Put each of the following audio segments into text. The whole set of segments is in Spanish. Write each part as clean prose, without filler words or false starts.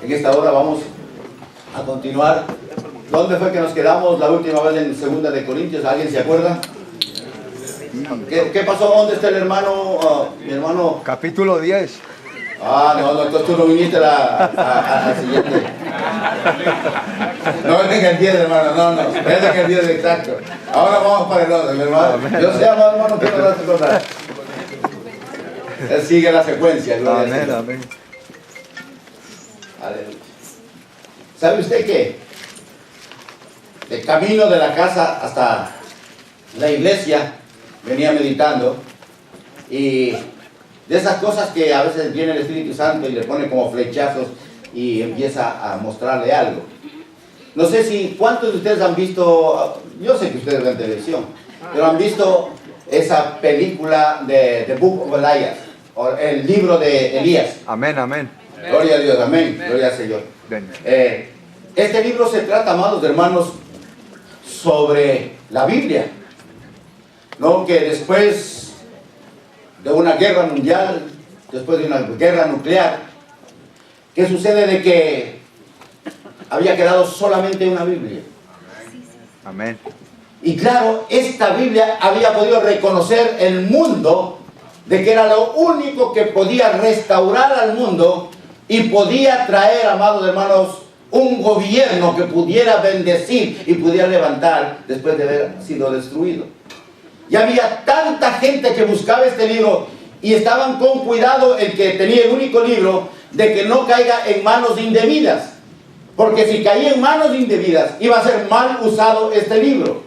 En esta hora vamos a continuar. ¿Dónde fue que nos quedamos la última vez en 2 de Corintios? ¿Alguien se acuerda? ¿Qué pasó? ¿Dónde está el hermano? Mi hermano. Capítulo 10. No, entonces tú no viniste a la siguiente. No es en el 10, hermano, no, es en el 10 exacto. Ahora vamos para el orden, hermano. Yo sé, hermano, que no lo hace cosas. Él sigue la secuencia. Amén, amén. Aleluya. ¿Sabe usted qué? De camino de la casa hasta la iglesia venía meditando, y de esas cosas que a veces viene el Espíritu Santo y le pone como flechazos y empieza a mostrarle algo. No sé si cuántos de ustedes han visto, yo sé que ustedes ven televisión, pero han visto esa película de The Book of Elias, o el libro de Elías. Amén, amén. Gloria a Dios, amén, gloria al Señor. Este libro se trata, amados hermanos, sobre la Biblia, ¿no? Que después de una guerra mundial, después de una guerra nuclear, ¿qué sucede? De que había quedado solamente una Biblia. Amén. Y claro, esta Biblia había podido reconocer el mundo de que era lo único que podía restaurar al mundo y podía traer, amados hermanos, un gobierno que pudiera bendecir y pudiera levantar después de haber sido destruido. Y había tanta gente que buscaba este libro y estaban con cuidado el que tenía el único libro de que no caiga en manos indebidas, porque si caía en manos indebidas iba a ser mal usado este libro.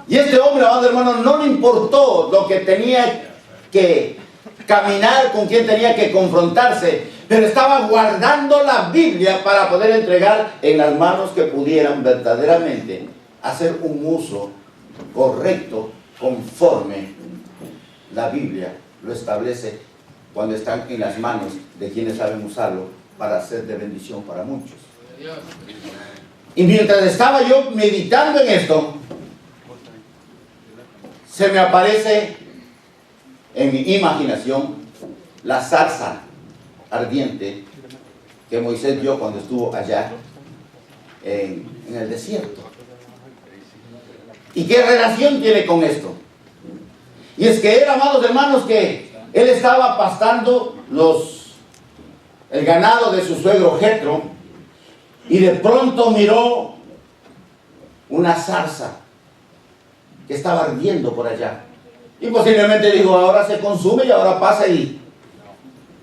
Y este hombre, amados hermanos, no le importó lo que tenía que caminar, con quién tenía que confrontarse, pero estaba guardando la Biblia para poder entregar en las manos que pudieran verdaderamente hacer un uso correcto, conforme la Biblia lo establece cuando están en las manos de quienes saben usarlo para ser de bendición para muchos. Y mientras estaba yo meditando en esto, se me aparece en mi imaginación la zarza ardiente que Moisés vio cuando estuvo allá en el desierto. ¿Y qué relación tiene con esto? Y es que era, amados hermanos, que él estaba pastando el ganado de su suegro Jetro, y de pronto miró una zarza que estaba ardiendo por allá. Y posiblemente dijo, ahora se consume y ahora pasa y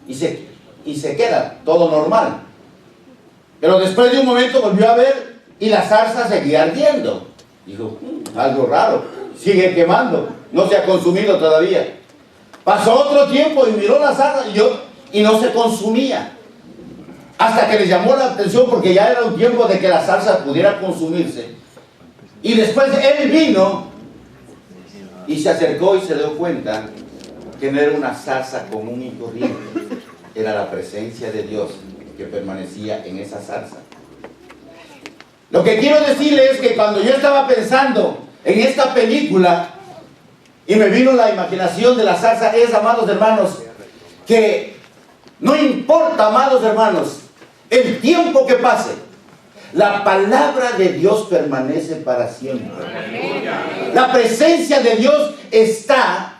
se queda todo normal. Pero después de un momento volvió a ver y la zarza seguía ardiendo. Dijo, algo raro, sigue quemando, no se ha consumido todavía. Pasó otro tiempo y miró la zarza y no se consumía. Hasta que le llamó la atención, porque ya era un tiempo de que la zarza pudiera consumirse. Y después él vino y se acercó y se dio cuenta que no era una zarza común y corriente, era la presencia de Dios que permanecía en esa zarza. Lo que quiero decirle es que cuando yo estaba pensando en esta película y me vino la imaginación de la zarza, es, amados hermanos, que no importa, amados hermanos, el tiempo que pase, la palabra de Dios permanece para siempre. La presencia de Dios está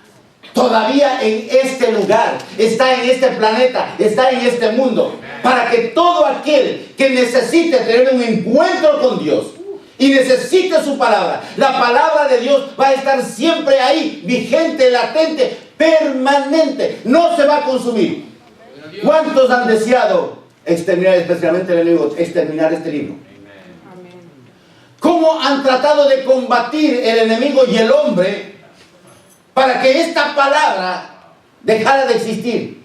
todavía en este lugar, está en este planeta, está en este mundo, para que todo aquel que necesite tener un encuentro con Dios y necesite su palabra, la palabra de Dios va a estar siempre ahí, vigente, latente, permanente, no se va a consumir. ¿Cuántos han deseado exterminar, especialmente el enemigo, exterminar este libro? ¿Cómo han tratado de combatir el enemigo y el hombre para que esta palabra dejara de existir?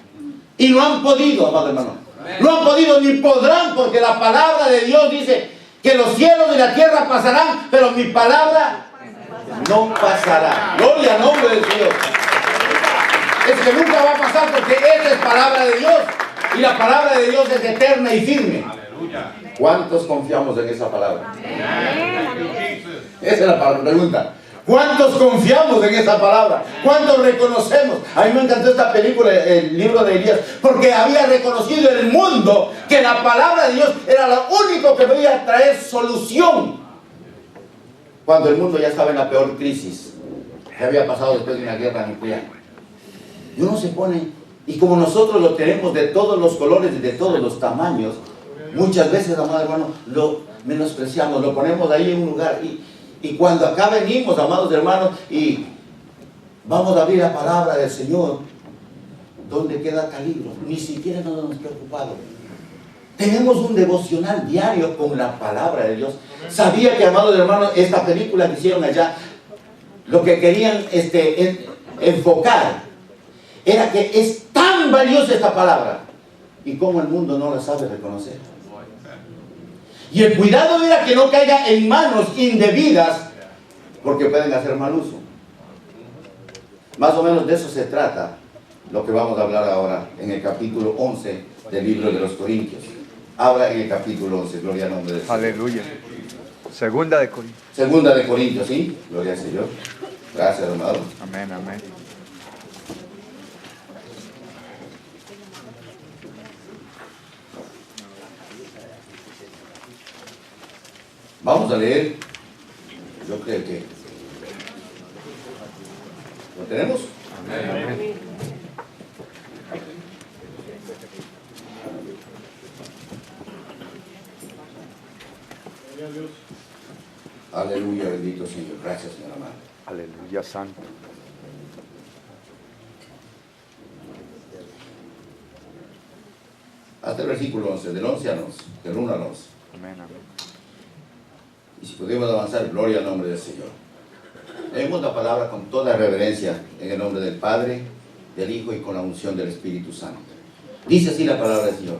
Y no han podido, amado hermano. No han podido ni podrán, porque la palabra de Dios dice que los cielos y la tierra pasarán, pero mi palabra no pasará. Gloria al nombre del Señor. Es que nunca va a pasar, porque esa es palabra de Dios. Y la palabra de Dios es eterna y firme. ¿Cuántos confiamos en esa palabra? Esa es la pregunta. ¿Cuántos confiamos en esa palabra? ¿Cuántos reconocemos? A mí me encantó esta película, el libro de Elías, porque había reconocido el mundo que la palabra de Dios era lo único que podía traer solución. Cuando el mundo ya estaba en la peor crisis, que había pasado después de una guerra nuclear. Y uno se pone, y como nosotros lo tenemos de todos los colores y de todos los tamaños, muchas veces, amado hermano, lo menospreciamos, lo ponemos ahí en un lugar, y cuando acá venimos, amados hermanos, y vamos a abrir la palabra del Señor, ¿dónde queda tal libro? Ni siquiera nos hemos preocupado. Tenemos un devocional diario con la palabra de Dios. Sabía que, amados hermanos, esta película que hicieron allá, lo que querían enfocar era que es tan valiosa esta palabra y cómo el mundo no la sabe reconocer. Y el cuidado era que no caiga en manos indebidas, porque pueden hacer mal uso. Más o menos de eso se trata lo que vamos a hablar ahora en el capítulo 11 del libro de los Corintios. Habla en el capítulo 11, gloria al nombre de Dios. Aleluya. Segunda de Corintios. Segunda de Corintios, ¿sí? Gloria al Señor. Gracias, hermano. Amén, amén. Vamos a leer. Yo creo que ¿lo tenemos? Amén. Aleluya, bendito Señor. Gracias, Señor amado. Aleluya, santo. Hasta el versículo 11, del 11 al 11, del 1 al 11. Amén, amén. Y si podemos avanzar, gloria al nombre del Señor. Leemos la palabra con toda reverencia en el nombre del Padre, del Hijo y con la unción del Espíritu Santo. Dice así la palabra del Señor.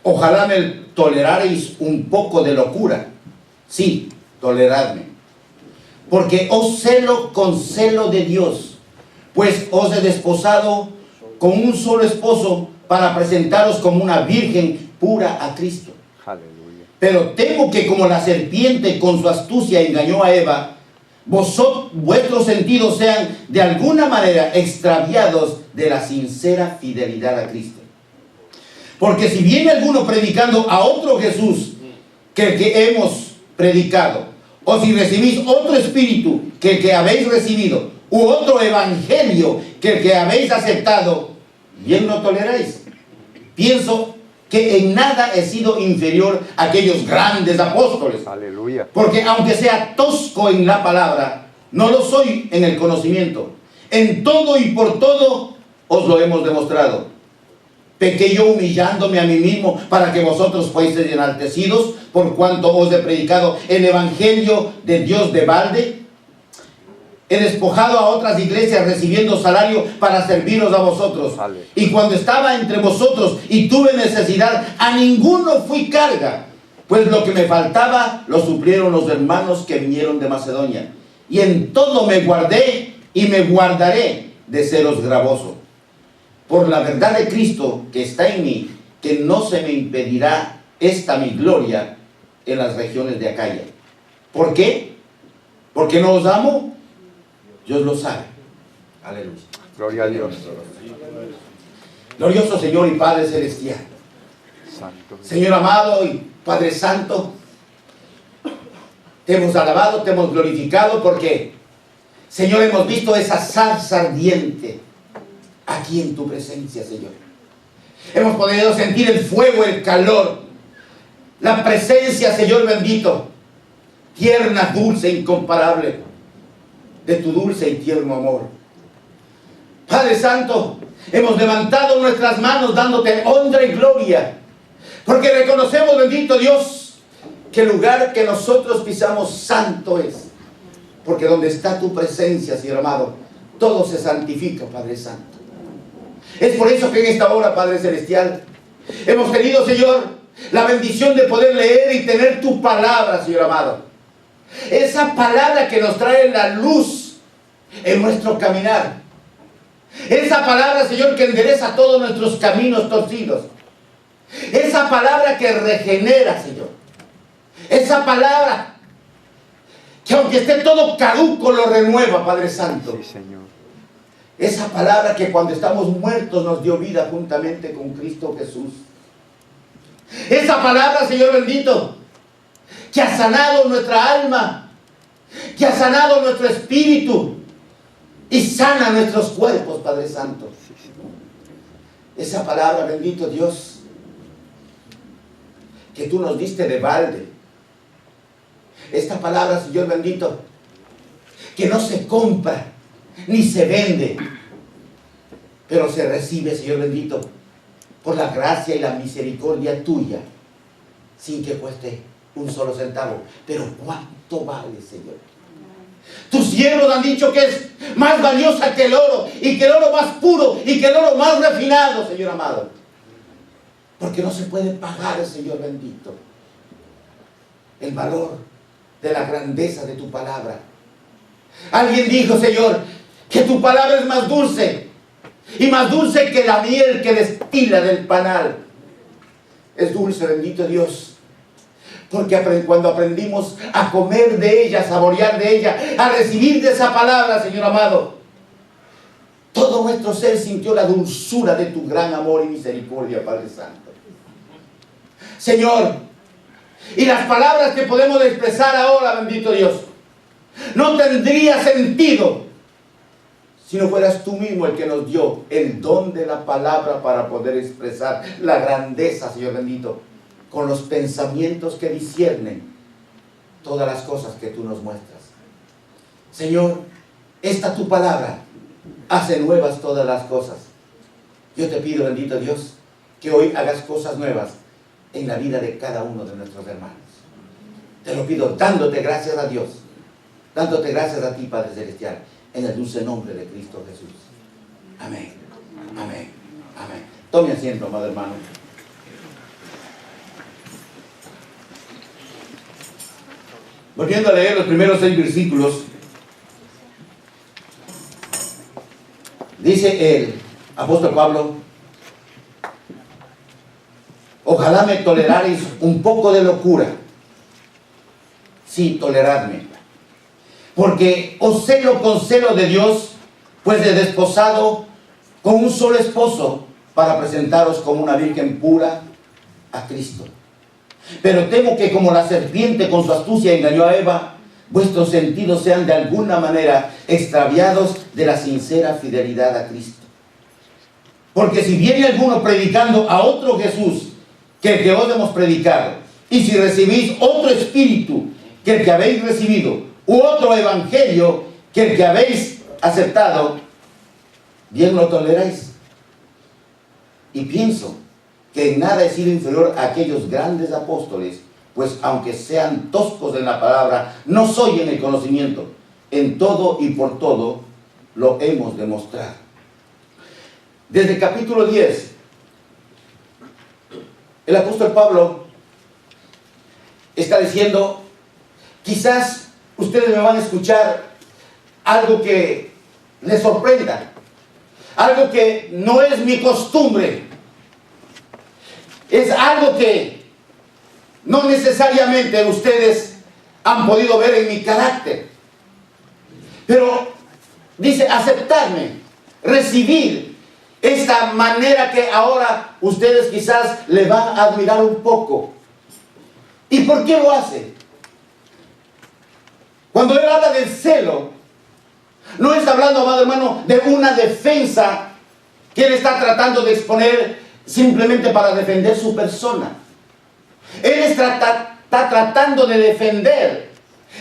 Ojalá me toleraréis un poco de locura. Sí, toleradme. Porque os celo con celo de Dios, pues os he desposado con un solo esposo para presentaros como una virgen pura a Cristo. Aleluya. Pero temo que como la serpiente con su astucia engañó a Eva, vuestros sentidos sean de alguna manera extraviados de la sincera fidelidad a Cristo. Porque si viene alguno predicando a otro Jesús que el que hemos predicado, o si recibís otro espíritu que el que habéis recibido, u otro evangelio que el que habéis aceptado, bien lo toleráis. Pienso que en nada he sido inferior a aquellos grandes apóstoles. Aleluya. Porque aunque sea tosco en la palabra, no lo soy en el conocimiento. En todo y por todo os lo hemos demostrado. Pequé yo humillándome a mí mismo para que vosotros fueseis enaltecidos por cuanto os he predicado el evangelio de Dios de balde. He despojado a otras iglesias recibiendo salario para serviros a vosotros. Y cuando estaba entre vosotros y tuve necesidad, a ninguno fui carga, pues lo que me faltaba lo suplieron los hermanos que vinieron de Macedonia. Y en todo me guardé y me guardaré de seros gravoso. Por la verdad de Cristo que está en mí, que no se me impedirá esta mi gloria en las regiones de Acaya. ¿Por qué? ¿Porque no os amo? Dios lo sabe. Aleluya. Gloria a Dios. Glorioso Señor y Padre Celestial. Santo. Señor amado y Padre Santo, te hemos alabado, te hemos glorificado porque, Señor, hemos visto esa zarza ardiente aquí en tu presencia, Señor. Hemos podido sentir el fuego, el calor, la presencia, Señor bendito, tierna, dulce, incomparable, de tu dulce y tierno amor. Padre Santo, hemos levantado nuestras manos dándote honra y gloria, porque reconocemos, bendito Dios, que el lugar que nosotros pisamos santo es, porque donde está tu presencia, Señor amado, todo se santifica, Padre Santo. Es por eso que en esta hora, Padre Celestial, hemos tenido, Señor, la bendición de poder leer y tener tu palabra, Señor amado. Esa palabra que nos trae la luz en nuestro caminar. Esa palabra, Señor, que endereza todos nuestros caminos torcidos. Esa palabra que regenera, Señor. Esa palabra que aunque esté todo caduco, lo renueva, Padre Santo. Sí, Señor. Esa palabra que cuando estamos muertos nos dio vida juntamente con Cristo Jesús. Esa palabra, Señor bendito, que ha sanado nuestra alma, que ha sanado nuestro espíritu y sana nuestros cuerpos, Padre Santo. Esa palabra, bendito Dios, que tú nos diste de balde. Esta palabra, Señor bendito, que no se compra ni se vende, pero se recibe, Señor bendito, por la gracia y la misericordia tuya, sin que cueste un solo centavo. Pero ¿cuánto vale, Señor? Tus siervos han dicho que es más valiosa que el oro, y que el oro más puro, y que el oro más refinado, Señor amado. Porque no se puede pagar, Señor bendito, el valor de la grandeza de tu palabra. Alguien dijo, Señor, que tu palabra es más dulce, y más dulce que la miel que destila del panal. Es dulce, bendito Dios, porque cuando aprendimos a comer de ella, a saborear de ella, a recibir de esa palabra, Señor amado, todo nuestro ser sintió la dulzura de tu gran amor y misericordia, Padre Santo. Señor, y las palabras que podemos expresar ahora, bendito Dios, no tendría sentido si no fueras tú mismo el que nos dio el don de la palabra para poder expresar la grandeza, Señor bendito, con los pensamientos que disciernen todas las cosas que tú nos muestras. Señor, esta tu palabra hace nuevas todas las cosas. Yo te pido, bendito Dios, que hoy hagas cosas nuevas en la vida de cada uno de nuestros hermanos. Te lo pido dándote gracias a Dios, dándote gracias a ti, Padre Celestial, en el dulce nombre de Cristo Jesús. Amén, amén, amén. Tome asiento, amado hermano. Volviendo a leer los primeros 6 versículos, dice el apóstol Pablo: ojalá me toleraréis un poco de locura. Sí, toleradme. Porque os celo con celo de Dios, pues he desposado con un solo esposo para presentaros como una virgen pura a Cristo. Pero temo que como la serpiente con su astucia engañó a Eva, vuestros sentidos sean de alguna manera extraviados de la sincera fidelidad a Cristo. Porque si viene alguno predicando a otro Jesús que el que os hemos predicado, y si recibís otro espíritu que el que habéis recibido, u otro evangelio que el que habéis aceptado, bien lo toleráis. Y pienso que en nada he sido inferior a aquellos grandes apóstoles, pues aunque sean toscos en la palabra, no soy en el conocimiento. En todo y por todo lo hemos demostrado. Desde el capítulo 10, el apóstol Pablo está diciendo: quizás ustedes me van a escuchar algo que les sorprenda, algo que no es mi costumbre, es algo que no necesariamente ustedes han podido ver en mi carácter. Pero dice: aceptarme, recibir esta manera que ahora ustedes quizás le van a admirar un poco. ¿Y por qué lo hace? Cuando él habla del celo, no está hablando, amado hermano, de una defensa que él está tratando de exponer simplemente para defender su persona. Él está tratando de defender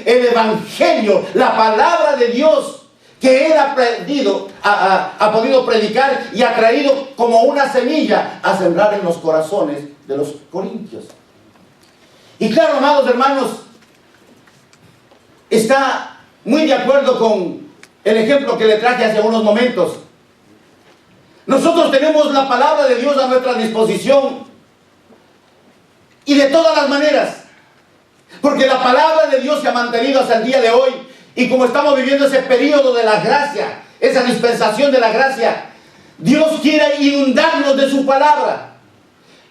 el evangelio, la palabra de Dios que él ha podido predicar y ha traído como una semilla a sembrar en los corazones de los corintios. Y claro, amados hermanos, está muy de acuerdo con el ejemplo que le traje hace unos momentos. Nosotros tenemos la palabra de Dios a nuestra disposición, y de todas las maneras, porque la palabra de Dios se ha mantenido hasta el día de hoy. Y como estamos viviendo ese periodo de la gracia, esa dispensación de la gracia, Dios quiere inundarnos de su palabra.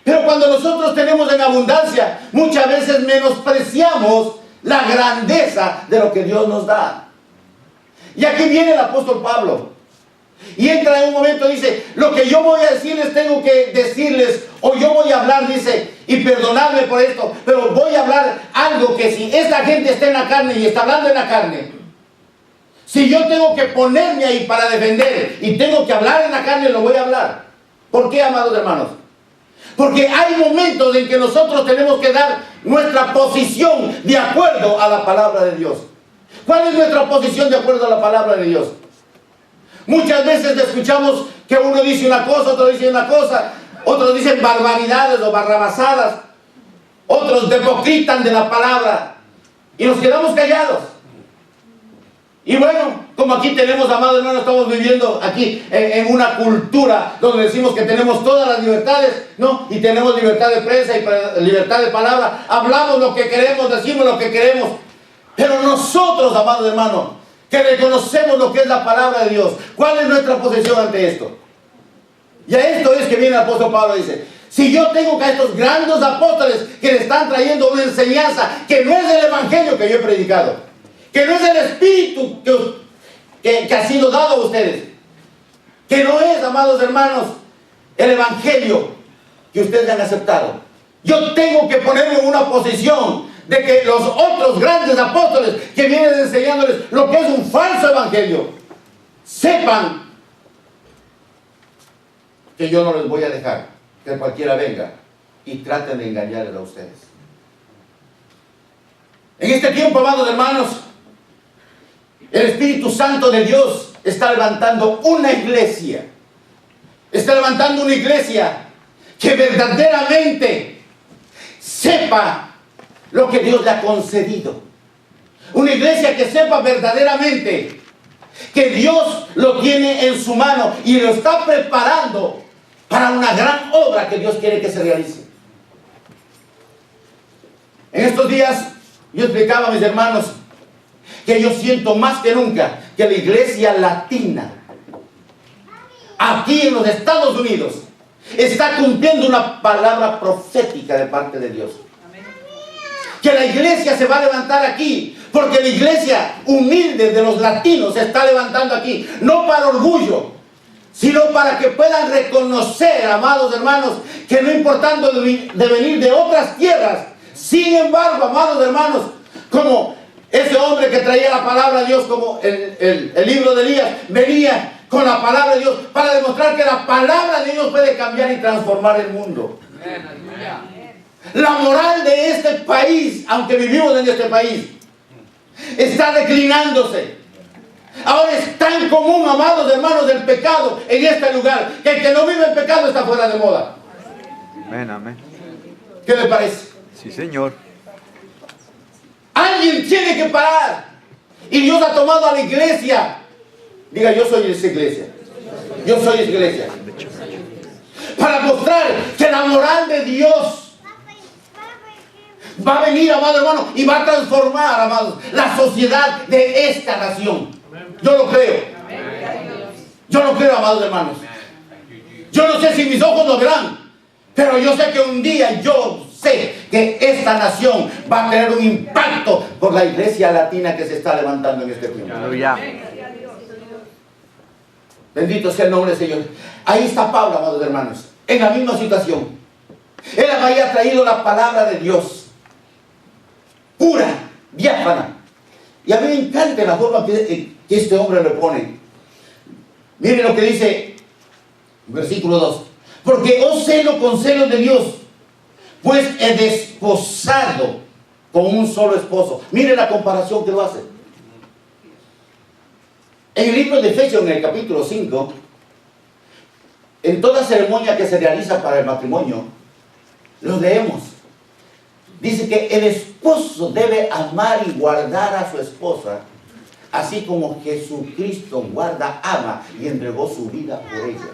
Pero cuando nosotros tenemos en abundancia, muchas veces menospreciamos la grandeza de lo que Dios nos da. Y aquí viene el apóstol Pablo. Y entra en un momento, dice, lo que yo voy a decirles, tengo que decirles, o yo voy a hablar, dice, y perdonadme por esto, pero voy a hablar algo que si esta gente está en la carne y está hablando en la carne, si yo tengo que ponerme ahí para defender y tengo que hablar en la carne, lo voy a hablar. ¿Por qué, amados hermanos? Porque hay momentos en que nosotros tenemos que dar nuestra posición de acuerdo a la palabra de Dios. ¿Cuál es nuestra posición de acuerdo a la palabra de Dios? Muchas veces escuchamos que uno dice una cosa, otro dice una cosa, otros dicen barbaridades o barrabasadas, otros depocritan de la palabra y nos quedamos callados. Y bueno, como aquí tenemos, amados hermanos, estamos viviendo aquí en una cultura donde decimos que tenemos todas las libertades, ¿no? Y tenemos libertad de prensa y libertad de palabra, hablamos lo que queremos, decimos lo que queremos, pero nosotros, amados hermanos, que reconocemos lo que es la palabra de Dios, ¿cuál es nuestra posición ante esto? Y a esto es que viene el apóstol Pablo y dice, si yo tengo que a estos grandes apóstoles que le están trayendo una enseñanza que no es el evangelio que yo he predicado, que no es el espíritu que ha sido dado a ustedes, que no es, amados hermanos, el evangelio que ustedes han aceptado, yo tengo que ponerme en una posición de que los otros grandes apóstoles que vienen enseñándoles lo que es un falso evangelio, sepan que yo no les voy a dejar que cualquiera venga y traten de engañarles a ustedes. En este tiempo, amados hermanos, el Espíritu Santo de Dios está levantando una iglesia. Está levantando una iglesia que verdaderamente sepa lo que Dios le ha concedido. Una iglesia que sepa verdaderamente que Dios lo tiene en su mano y lo está preparando para una gran obra que Dios quiere que se realice. En estos días yo explicaba a mis hermanos que yo siento más que nunca que la iglesia latina aquí en los Estados Unidos está cumpliendo una palabra profética de parte de Dios. Que la iglesia se va a levantar aquí, porque la iglesia humilde de los latinos se está levantando aquí, no para orgullo, sino para que puedan reconocer, amados hermanos, que no importando de venir de otras tierras, sin embargo, amados hermanos, como ese hombre que traía la palabra de Dios, como el libro de Elías, venía con la palabra de Dios para demostrar que la palabra de Dios puede cambiar y transformar el mundo. La moral de este país, aunque vivimos en este país, está declinándose. Ahora es tan común, amados hermanos, el pecado en este lugar, que el que no vive el pecado está fuera de moda. Amén, amén. ¿Qué le parece? Sí, Señor. Alguien tiene que parar. Y Dios ha tomado a la iglesia. Diga, yo soy esa iglesia. Yo soy esa iglesia. Para mostrar que la moral de Dios va a venir, amado hermano, y va a transformar, amados, la sociedad de esta nación. Yo lo creo. Yo lo creo, amados hermanos. Yo no sé si mis ojos lo verán, pero yo sé que un día yo sé que esta nación va a tener un impacto por la iglesia latina que se está levantando en este tiempo. Aleluya. Bendito sea el nombre del Señor. Ahí está Pablo, amados hermanos, en la misma situación. Él había traído la palabra de Dios, pura, diáfana. Y a mí me encanta la forma que este hombre lo pone. Miren lo que dice, versículo 2. Porque os celo con celos de Dios, pues he desposado con un solo esposo. Miren la comparación que lo hace. En el libro de Efesios, en el capítulo 5, en toda ceremonia que se realiza para el matrimonio, lo leemos. Dice que el esposo debe amar y guardar a su esposa, así como Jesucristo guarda, ama y entregó su vida por ella.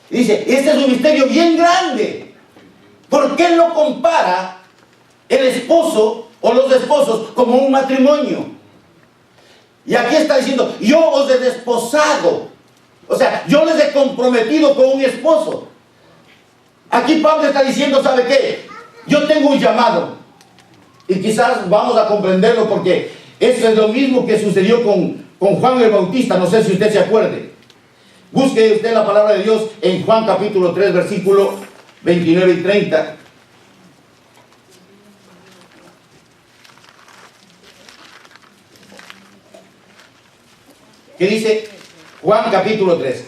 Dice, este es un misterio bien grande, porque él lo compara el esposo o los esposos como un matrimonio. Y aquí está diciendo, yo os he desposado. O sea, yo les he comprometido con un esposo. Aquí Pablo está diciendo, ¿sabe qué? Yo tengo un llamado. Y quizás vamos a comprenderlo porque eso es lo mismo que sucedió con Juan el Bautista. No sé si usted se acuerde. Busque usted la palabra de Dios en Juan capítulo 3, versículo 29 y 30. ¿Qué dice Juan capítulo 3?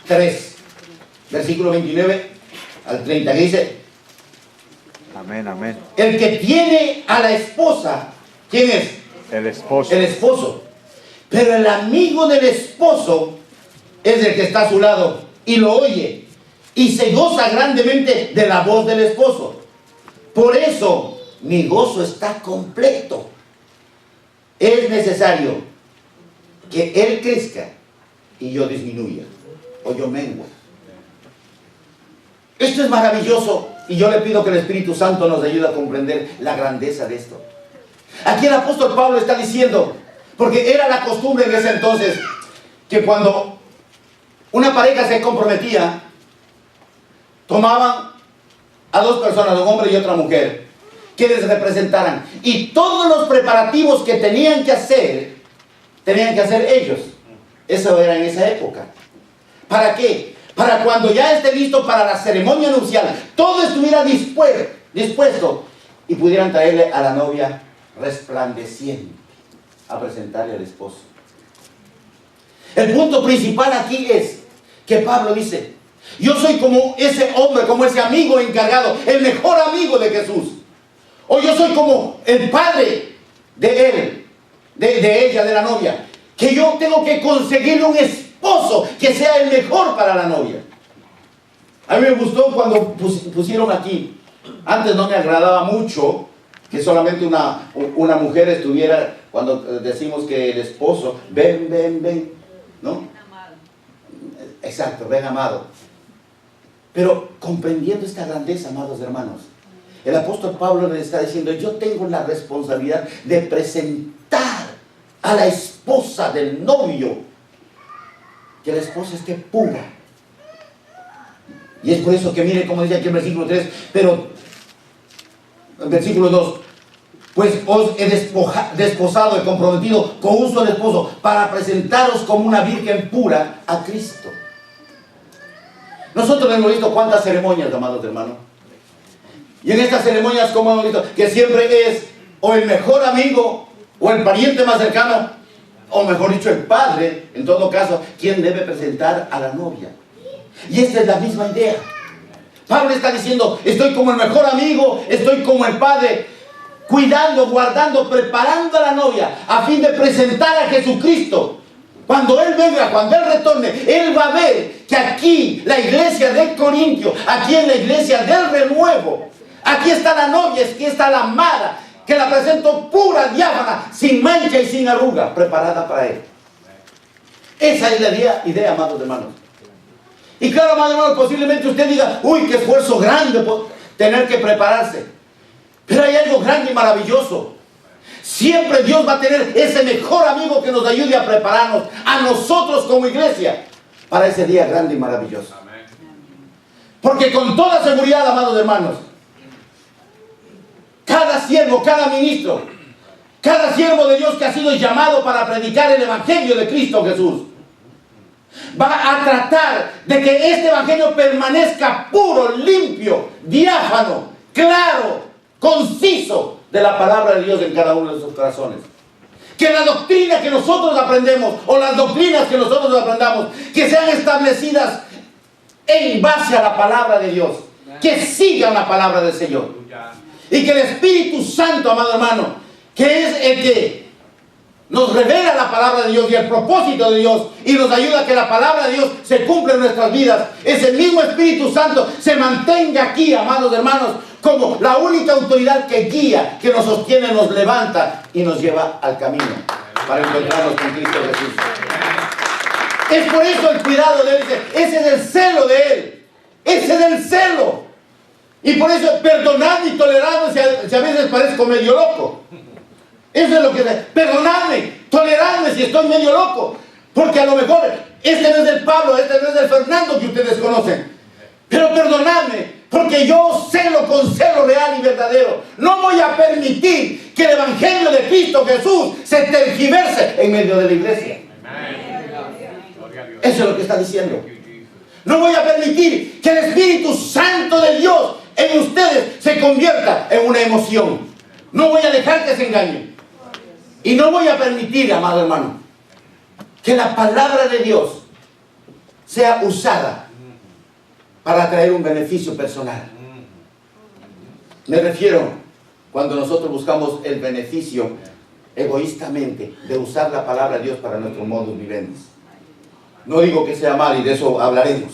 3, versículo 29 al 30, que dice: Amén, amén. el que tiene a la esposa, ¿quién es? El esposo. El esposo. Pero el amigo del esposo es el que está a su lado y lo oye y se goza grandemente de la voz del esposo. Por eso mi gozo está completo. Es necesario que él crezca y yo disminuya, o yo mengua. Esto es maravilloso y yo le pido que el Espíritu Santo nos ayude a comprender la grandeza de esto. Aquí el apóstol Pablo está diciendo, porque era la costumbre en ese entonces, que cuando una pareja se comprometía, tomaban a dos personas, un hombre y otra mujer, que les representaran. Y todos los preparativos que tenían que hacer ellos. Eso era en esa época. ¿Para qué? Para cuando ya esté listo para la ceremonia nupcial, todo estuviera dispuesto y pudieran traerle a la novia resplandeciente a presentarle al esposo. El punto principal aquí es que Pablo dice: yo soy como ese hombre, como ese amigo encargado, el mejor amigo de Jesús. O yo soy como el padre de él, de ella, de la novia, que yo tengo que conseguirle un esposo que sea el mejor para la novia. A mí me gustó cuando pusieron aquí. Antes no me agradaba mucho que solamente una mujer estuviera, cuando decimos que el esposo, ven, ¿no? Exacto, ven amado. Pero comprendiendo esta grandeza, amados hermanos, el apóstol Pablo le está diciendo: yo tengo la responsabilidad de presentar a la esposa del novio, que la esposa esté pura. Y es por eso que mire cómo dice aquí el versículo 3, pero el versículo 2: pues os he desposado, he comprometido con un solo esposo, para presentaros como una virgen pura a Cristo. Nosotros hemos visto cuántas ceremonias, amados hermanos. Y en estas ceremonias, como hemos visto, que siempre es o el mejor amigo, o el pariente más cercano, o mejor dicho, el padre, en todo caso, quien debe presentar a la novia. Y esta es la misma idea. Pablo está diciendo: estoy como el mejor amigo, estoy como el padre, cuidando, guardando, preparando a la novia, a fin de presentar a Jesucristo. Cuando Él venga, cuando Él retorne, Él va a ver que aquí, la iglesia de Corintio, aquí en la iglesia del renuevo, aquí está la novia, aquí está la amada, que la presento pura, diáfana, sin mancha y sin arruga, preparada para Él. Esa es la idea, amados hermanos. Y claro, amados hermanos, posiblemente usted diga: uy, qué esfuerzo grande por tener que prepararse. Pero hay algo grande y maravilloso. Siempre Dios va a tener ese mejor amigo que nos ayude a prepararnos, a nosotros como iglesia, para ese día grande y maravilloso. Porque con toda seguridad, amados hermanos, cada siervo, cada ministro, cada siervo de Dios que ha sido llamado para predicar el evangelio de Cristo Jesús, va a tratar de que este evangelio permanezca puro, limpio, diáfano, claro, conciso de la palabra de Dios en cada uno de sus corazones. Que la doctrina que nosotros aprendemos, o las doctrinas que nosotros aprendamos, que sean establecidas en base a la palabra de Dios, que sigan la palabra del Señor. Y que el Espíritu Santo, amado hermano, que es el que nos revela la palabra de Dios y el propósito de Dios, y nos ayuda a que la palabra de Dios se cumpla en nuestras vidas, ese mismo Espíritu Santo se mantenga aquí, amados hermanos, como la única autoridad que guía, que nos sostiene, nos levanta y nos lleva al camino para encontrarnos con Cristo Jesús. Es por eso el cuidado de Él, ese es el celo de Él, ese es el celo. Y por eso perdonadme y toleradme si a veces parezco medio loco. Eso es lo que es. Perdonadme, toleradme si estoy medio loco. Porque a lo mejor este no es el Pablo, este no es el Fernando que ustedes conocen. Pero perdonadme, Porque yo celo con celo real y verdadero. No voy a permitir que el Evangelio de Cristo Jesús se tergiverse en medio de la iglesia. Eso es lo que está diciendo. No voy a permitir que el Espíritu Santo de Dios en ustedes se convierta en una emoción. No voy a dejar que se engañen. Y no voy a permitir, amado hermano, que la palabra de Dios sea usada para traer un beneficio personal. Me refiero cuando nosotros buscamos el beneficio egoístamente de usar la palabra de Dios para nuestro modus vivendi. No digo que sea mal, y de eso hablaremos,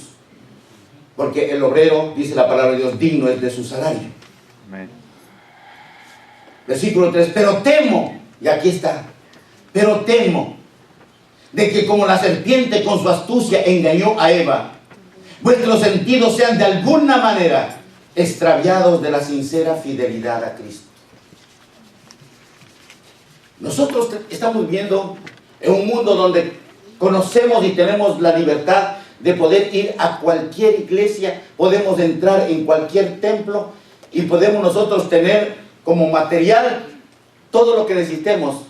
porque el obrero, dice la palabra de Dios, digno es de su salario. Amén. Versículo 3, pero temo, y aquí está, pero temo de que como la serpiente con su astucia engañó a Eva, vuestros sentidos sean de alguna manera extraviados de la sincera fidelidad a Cristo. Nosotros estamos viviendo en un mundo donde conocemos y tenemos la libertad de poder ir a cualquier iglesia, podemos entrar en cualquier templo y podemos nosotros tener como material todo lo que necesitemos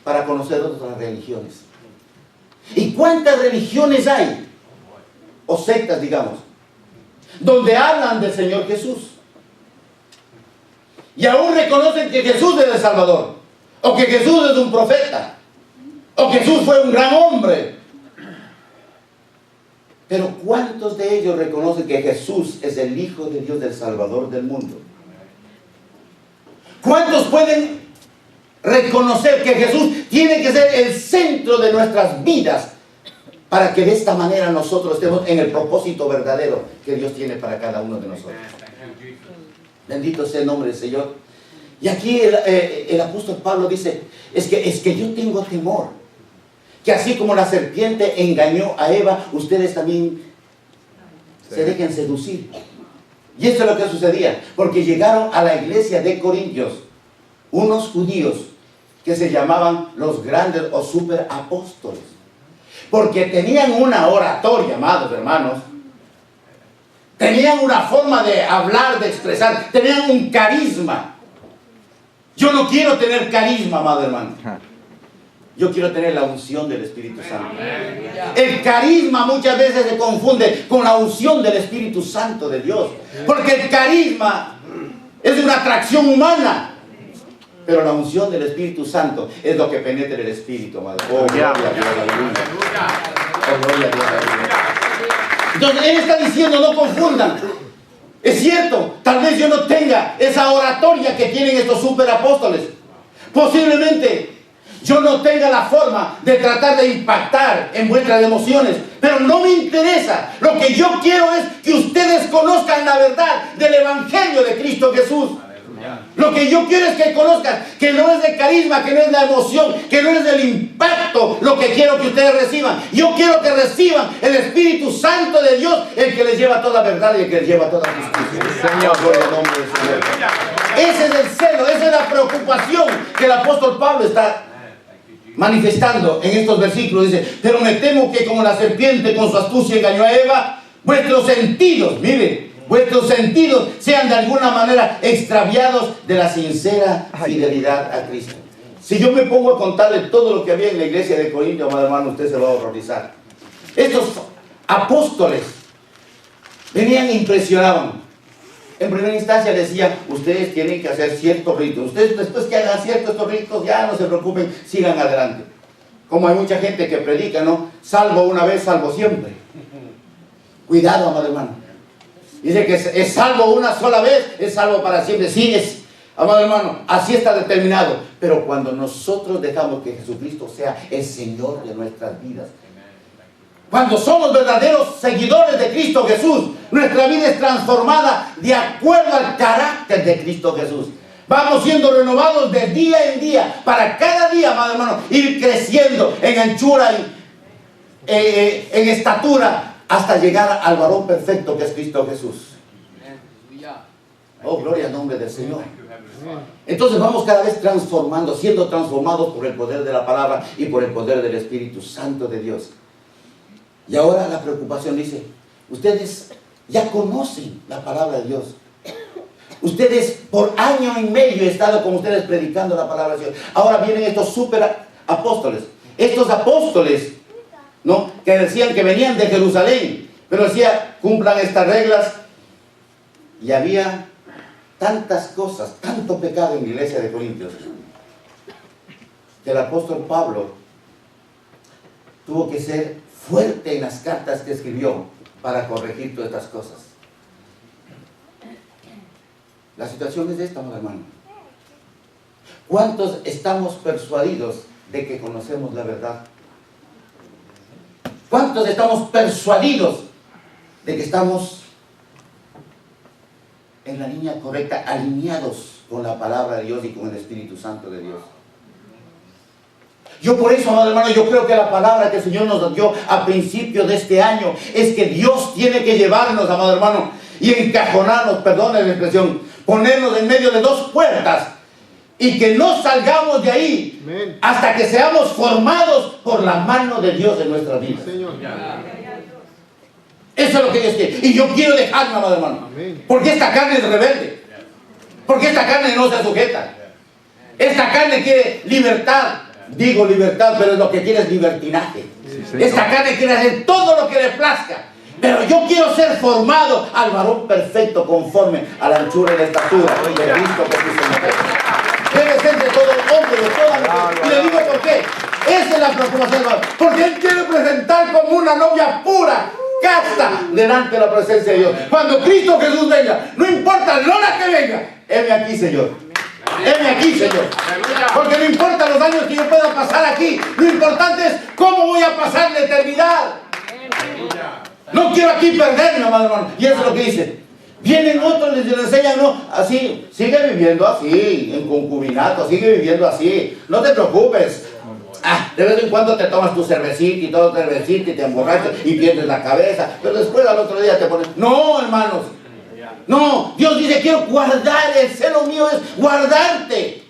para conocer otras religiones. ¿Y cuántas religiones hay? O sectas, digamos, donde hablan del Señor Jesús y aún reconocen que Jesús es el Salvador, o que Jesús es un profeta, o que Jesús fue un gran hombre. Pero ¿cuántos de ellos reconocen que Jesús es el Hijo de Dios, del Salvador del mundo? ¿Cuántos pueden reconocer que Jesús tiene que ser el centro de nuestras vidas para que de esta manera nosotros estemos en el propósito verdadero que Dios tiene para cada uno de nosotros? Bendito sea el nombre del Señor. Y aquí el apóstol Pablo dice, es que yo tengo temor, que así como la serpiente engañó a Eva, ustedes también se dejen seducir. Y esto es lo que sucedía, porque llegaron a la iglesia de Corintios unos judíos que se llamaban los grandes o superapóstoles, porque tenían una oratoria, amados hermanos, tenían una forma de hablar, de expresar, tenían un carisma. Yo no quiero tener carisma, amado hermano. Yo quiero tener la unción del Espíritu Santo. El carisma muchas veces se confunde con la unción del Espíritu Santo de Dios, porque el carisma es una atracción humana, pero la unción del Espíritu Santo es lo que penetra el Espíritu, amado. Oh, gloria a Dios, aleluya. Oh, gloria a Dios, aleluya. Entonces Él está diciendo, no confundan. Es cierto, tal vez yo no tenga esa oratoria que tienen estos superapóstoles. Posiblemente yo no tenga la forma de tratar de impactar en vuestras emociones, pero no me interesa. Lo que yo quiero es que ustedes conozcan la verdad del Evangelio de Cristo Jesús. Lo que yo quiero es que conozcan que no es de carisma, que no es la emoción, que no es del impacto lo que quiero que ustedes reciban. Yo quiero que reciban el Espíritu Santo de Dios, el que les lleva toda verdad y el que les lleva toda justicia. Señor, por el nombre del Señor. Ese es el celo, esa es la preocupación que el apóstol Pablo está manifestando en estos versículos. Dice, pero me temo que como la serpiente con su astucia engañó a Eva, vuestros sentidos, miren, vuestros sentidos sean de alguna manera extraviados de la sincera fidelidad a Cristo. Si yo me pongo a contarle todo lo que había en la iglesia de Corinto, amado hermano, usted se va a horrorizar. Estos apóstoles venían e impresionaban. En primera instancia decían, ustedes tienen que hacer ciertos ritos. Ustedes después que hagan ciertos ritos, ya no se preocupen, sigan adelante. Como hay mucha gente que predica, ¿no? Salvo una vez, salvo siempre. Cuidado, amado hermano. Dice que es salvo una sola vez, es salvo para siempre. Sí, es, amado hermano, así está determinado. Pero cuando nosotros dejamos que Jesucristo sea el Señor de nuestras vidas, cuando somos verdaderos seguidores de Cristo Jesús, nuestra vida es transformada de acuerdo al carácter de Cristo Jesús. Vamos siendo renovados de día en día, para cada día, amado hermano, ir creciendo en anchura, en estatura, hasta llegar al varón perfecto que es Cristo Jesús. Oh, gloria al nombre del Señor. Entonces vamos cada vez transformando, siendo transformados por el poder de la palabra y por el poder del Espíritu Santo de Dios. Y ahora la preocupación dice, ustedes ya conocen la palabra de Dios. Ustedes por año y medio he estado con ustedes predicando la palabra de Dios. Ahora vienen estos super apóstoles. Estos apóstoles, ¿no?, que decían que venían de Jerusalén, pero decía, cumplan estas reglas. Y había tantas cosas, tanto pecado en la iglesia de Corintios, que el apóstol Pablo tuvo que ser fuerte en las cartas que escribió para corregir todas estas cosas. La situación es esta, hermano. ¿Cuántos estamos persuadidos de que conocemos la verdad? ¿Cuántos estamos persuadidos de que estamos en la línea correcta, alineados con la palabra de Dios y con el Espíritu Santo de Dios? Yo por eso, amado hermano, yo creo que la palabra que el Señor nos dio a principio de este año es que Dios tiene que llevarnos, amado hermano, y encajonarnos, perdone la expresión, ponernos en medio de dos puertas y que no salgamos de ahí hasta que seamos formados por la mano de Dios en nuestra vida. Eso es lo que Dios quiere. Y yo quiero dejarme, amado hermano, porque esta carne es rebelde, porque esta carne no se sujeta. Esta carne quiere libertad. Digo libertad, pero lo que quiere es libertinaje. Esta carne quiere hacer todo lo que le plazca. Pero yo quiero ser formado al varón perfecto conforme a la anchura y la estatura de Cristo Jesús. Debe ser de todo hombre, de toda mujer. Y le digo por qué. Esa es la preocupación, hermano. Porque Él quiere presentar como una novia pura, casta, delante de la presencia de Dios. Cuando Cristo Jesús venga, no importa la hora que venga, heme aquí, Señor. Heme aquí, Señor. Porque no importa los años que yo pueda pasar aquí, lo importante es cómo voy a pasar la eternidad. No quiero aquí perderme, amado hermano. Y eso es lo que dice. Vienen otros y les enseñan, no, así, sigue viviendo así, en concubinato, sigue viviendo así. No te preocupes. De vez en cuando te tomas tu cervecita y todo cervecita y te emborrachas y pierdes la cabeza. Pero después al otro día te pones. No, hermanos. No, Dios dice, quiero guardar, el celo mío es guardarte.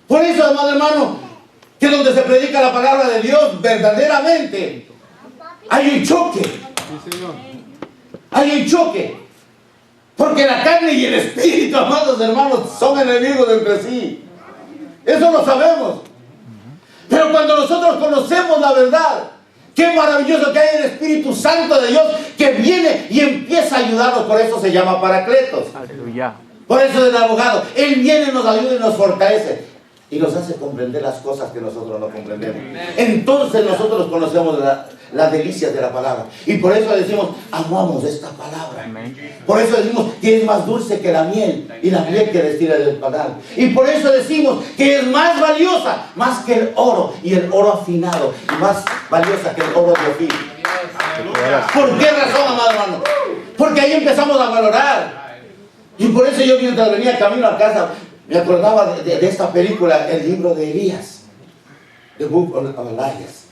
Por eso, amado hermano, que donde se predica la palabra de Dios verdaderamente, hay un choque. Hay un choque. Porque la carne y el espíritu, amados hermanos, son enemigos entre sí. Eso lo sabemos. Pero cuando nosotros conocemos la verdad, qué maravilloso que hay el Espíritu Santo de Dios que viene y empieza a ayudarnos. Por eso se llama Paracletos. Aleluya. Por eso es el abogado. Él viene, nos ayuda y nos fortalece. Y nos hace comprender las cosas que nosotros no comprendemos. Entonces nosotros conocemos las delicias de la palabra. Y por eso decimos, amamos esta palabra. Por eso decimos que es más dulce que la miel y la miel que destila del panal. Y por eso decimos que es más valiosa, más que el oro y el oro afinado, y más valiosa que el oro de Ofir. ¿Por qué razón, amado hermano? Porque ahí empezamos a valorar. Y por eso yo mientras venía camino a casa me acordaba de esta película, el libro de Elías, The Book of Elias.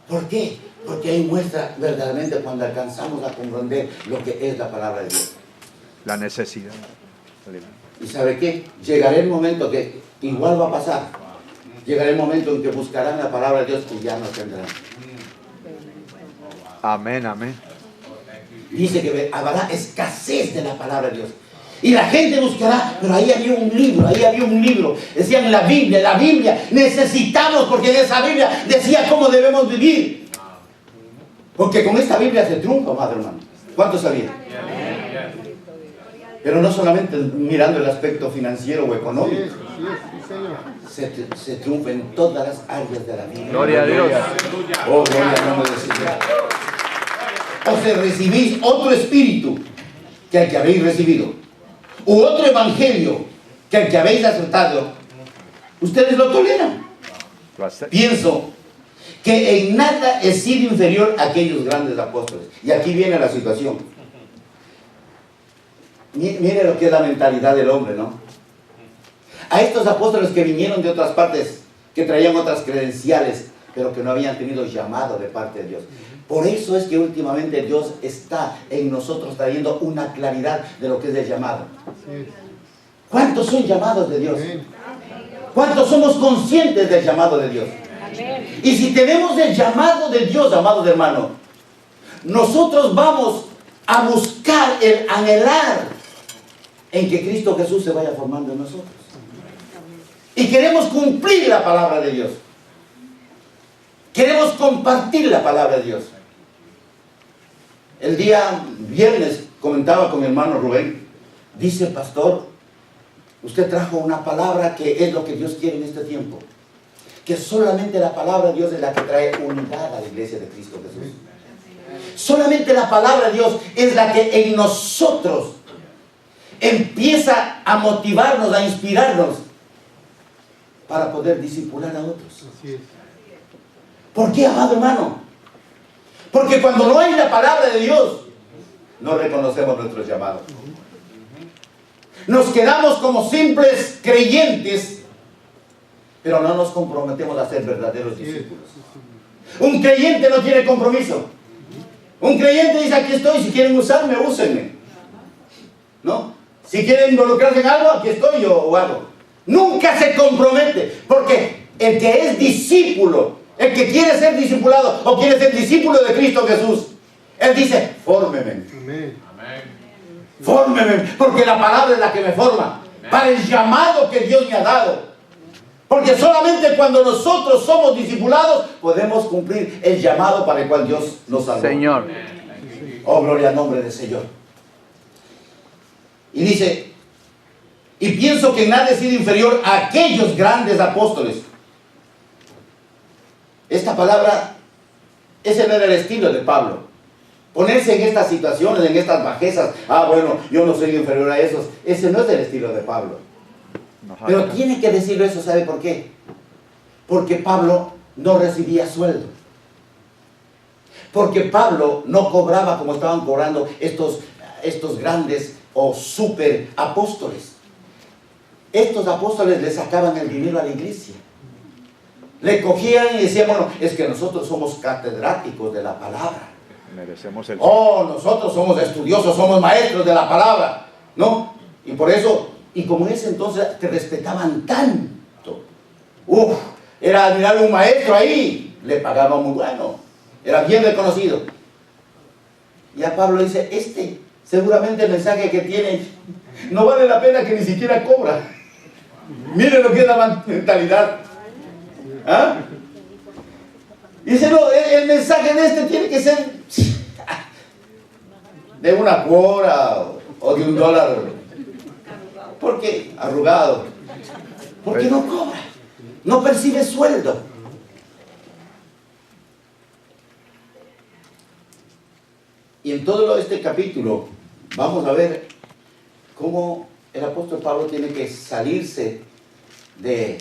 ¿Por qué? Porque ahí muestra verdaderamente cuando alcanzamos a comprender lo que es la palabra de Dios. La necesidad. ¿Y sabe qué? Llegará el momento que igual va a pasar. Llegará el momento en que buscarán la palabra de Dios y ya no tendrán. Amén, amén. Dice que habrá escasez de la palabra de Dios. Y la gente buscará, pero ahí había un libro, decían la Biblia, necesitamos, porque en esa Biblia decía cómo debemos vivir. Porque con esta Biblia se triunfa, madre hermano. ¿Cuántos sabían? Pero no solamente mirando el aspecto financiero o económico, se triunfa en todas las áreas de la vida. Gloria a Dios. Oh, gloria al nombre del Señor. O se recibís otro espíritu que el que habéis recibido, u otro evangelio que el que habéis aceptado, ustedes lo toleran. Pienso que en nada he sido inferior a aquellos grandes apóstoles. Y aquí viene la situación. Mire lo que es la mentalidad del hombre, ¿no? A estos apóstoles que vinieron de otras partes, que traían otras credenciales, pero que no habían tenido llamado de parte de Dios. Por eso es que últimamente Dios está en nosotros trayendo una claridad de lo que es el llamado. ¿Cuántos son llamados de Dios? ¿Cuántos somos conscientes del llamado de Dios? Y si tenemos el llamado de Dios, amados hermanos, nosotros vamos a buscar, el anhelar en que Cristo Jesús se vaya formando en nosotros. Y queremos cumplir la palabra de Dios. Queremos compartir la palabra de Dios. El día viernes comentaba con mi hermano Rubén, dice pastor, usted trajo una palabra que es lo que Dios quiere en este tiempo. Que solamente la palabra de Dios es la que trae unidad a la iglesia de Cristo Jesús. Solamente la palabra de Dios es la que en nosotros empieza a motivarnos, a inspirarnos para poder discipular a otros. ¿Por qué, amado hermano? Porque cuando no hay la palabra de Dios, no reconocemos nuestros llamados. Nos quedamos como simples creyentes, pero no nos comprometemos a ser verdaderos discípulos. Un creyente no tiene compromiso. Un creyente dice, aquí estoy, si quieren usarme, úsenme. ¿No? Si quieren involucrarse en algo, aquí estoy, yo o hago. Nunca se compromete, porque el que es discípulo, el que quiere ser discipulado o quiere ser discípulo de Cristo Jesús, él dice, fórmeme. Fórmeme, porque la palabra es la que me forma para el llamado que Dios me ha dado. Porque solamente cuando nosotros somos discipulados podemos cumplir el llamado para el cual Dios nos salvó. Señor. Oh, gloria al nombre del Señor. Y dice, y pienso que nada he sido inferior a aquellos grandes apóstoles. Esta palabra, ese no era el estilo de Pablo. Ponerse en estas situaciones, en estas bajezas, bueno, yo no soy inferior a esos. Ese no es el estilo de Pablo. Pero tiene que decirlo eso, ¿sabe por qué? Porque Pablo no recibía sueldo. Porque Pablo no cobraba como estaban cobrando estos grandes o super apóstoles. Estos apóstoles le sacaban el dinero a la iglesia. Le cogían y decían, bueno, es que nosotros somos catedráticos de la palabra. Merecemos el... Nosotros somos estudiosos, somos maestros de la palabra, ¿no? Y por eso, y como en ese entonces te respetaban tanto, era admirar un maestro ahí, le pagaban muy bueno, era bien reconocido. Y a Pablo dice, seguramente el mensaje que tiene no vale la pena que ni siquiera cobra. Miren lo que es la mentalidad. ¿Ah? Dice, no, el mensaje de tiene que ser de una cuora o de $1. ¿Por qué? Arrugado. Porque no cobra, no percibe sueldo. Y en todo este capítulo vamos a ver cómo el apóstol Pablo tiene que salirse de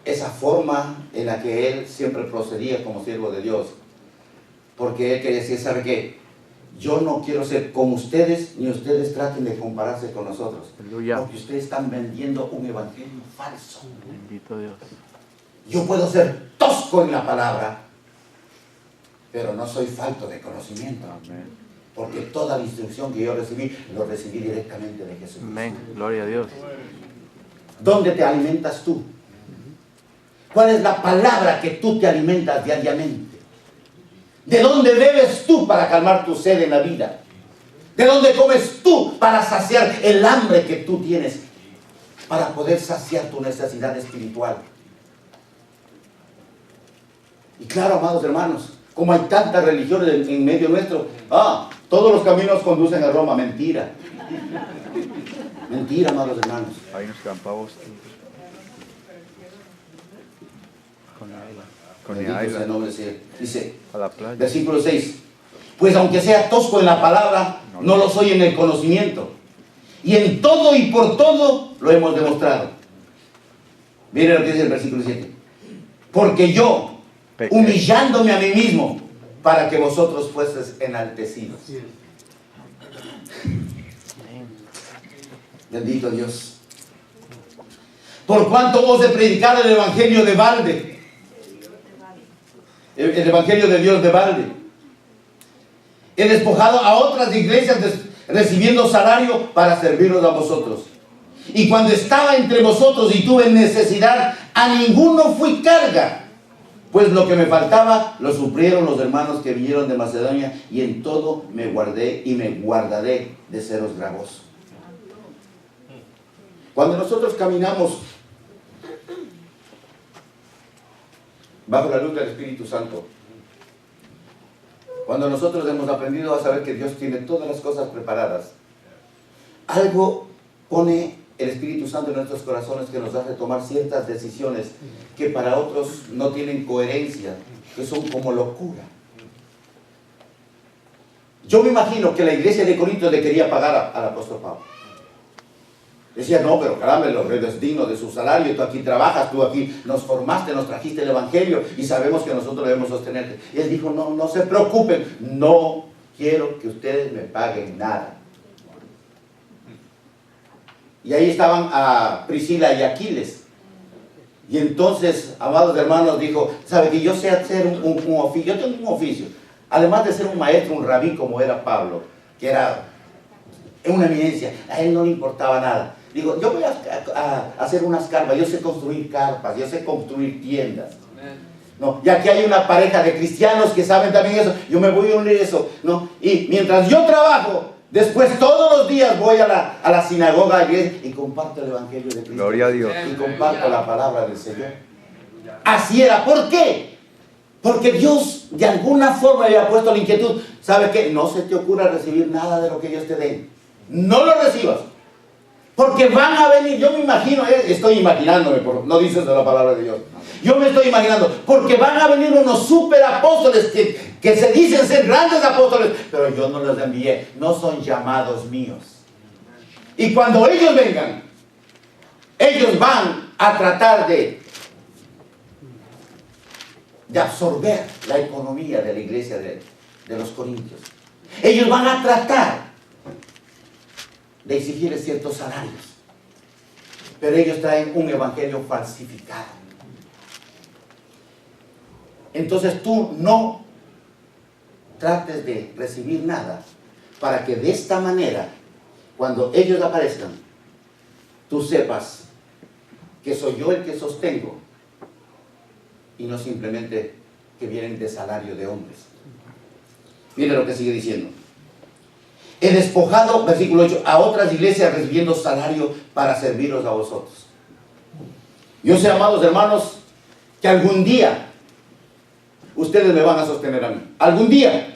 esa forma en la que él siempre procedía como siervo de Dios. Porque él quería decir, ¿sabe qué? Yo no quiero ser como ustedes, ni ustedes traten de compararse con nosotros. Aleluya. Porque ustedes están vendiendo un evangelio falso. Bendito Dios. Yo puedo ser tosco en la palabra, pero no soy falto de conocimiento. Amén. Porque toda la instrucción que yo recibí, lo recibí directamente de Jesús. Amén. Gloria a Dios. ¿Dónde te alimentas tú? ¿Cuál es la palabra que tú te alimentas diariamente? ¿De dónde bebes tú para calmar tu sed en la vida? ¿De dónde comes tú para saciar el hambre que tú tienes? Para poder saciar tu necesidad espiritual. Y claro, amados hermanos, como hay tantas religiones en medio nuestro, todos los caminos conducen a Roma. Mentira. Mentira, amados hermanos. Hay unos campos Bendito sea el nombre del Señor. Dice, a la playa. versículo 6. Pues aunque sea tosco en la palabra, no lo soy en el conocimiento. Y en todo y por todo lo hemos demostrado. Miren lo que dice el versículo 7. Porque yo, humillándome a mí mismo, para que vosotros fueseis enaltecidos. Bendito Dios. Por cuanto os he predicado el evangelio de balde. El evangelio de Dios de balde. He despojado a otras iglesias recibiendo salario para serviros a vosotros. Y cuando estaba entre vosotros y tuve necesidad, a ninguno fui carga. Pues lo que me faltaba lo suplieron los hermanos que vinieron de Macedonia, y en todo me guardé y me guardaré de seros gravoso. Cuando nosotros caminamos bajo la luz del Espíritu Santo, cuando nosotros hemos aprendido a saber que Dios tiene todas las cosas preparadas, algo pone el Espíritu Santo en nuestros corazones que nos hace tomar ciertas decisiones que para otros no tienen coherencia, que son como locura. Yo me imagino que la iglesia de Corinto le quería pagar al apóstol Pablo. Decía, no, pero caramba, lo es digno de su salario, tú aquí trabajas, tú aquí nos formaste, nos trajiste el evangelio y sabemos que nosotros debemos sostenerte. Y él dijo, no, no se preocupen, no quiero que ustedes me paguen nada. Y ahí estaban a Priscila y Aquiles. Y entonces, amados hermanos, dijo, sabe que yo sé hacer un oficio, yo tengo un oficio. Además de ser un maestro, un rabí como era Pablo, que era una eminencia, a él no le importaba nada. Digo, yo voy a hacer unas carpas, yo sé construir carpas, yo sé construir tiendas. No, ya que hay una pareja de cristianos que saben también eso, yo me voy a unir a eso, ¿no? Y mientras yo trabajo, después todos los días voy a la sinagoga y comparto el evangelio de Cristo. Gloria a Dios. Y comparto la palabra del Señor. Así era. ¿Por qué? Porque Dios de alguna forma había puesto la inquietud. ¿Sabe qué? No se te ocurra recibir nada de lo que ellos te den. No lo recibas. Porque van a venir, yo me imagino, estoy imaginándome, no dices de la palabra de Dios. Yo me estoy imaginando, porque van a venir unos super apóstoles que se dicen ser grandes apóstoles, pero yo no los envié, no son llamados míos. Y cuando ellos vengan, ellos van a tratar de absorber la economía de la iglesia de los corintios. Ellos van a tratar de exigirles ciertos salarios, pero ellos traen un evangelio falsificado. Entonces tú no trates de recibir nada, para que de esta manera, cuando ellos aparezcan, tú sepas que soy yo el que sostengo, y no simplemente que vienen de salario de hombres. Mire lo que sigue diciendo. He despojado, versículo 8, a otras iglesias recibiendo salario para serviros a vosotros. Yo sé, amados hermanos, que algún día ustedes me van a sostener a mí. Algún día.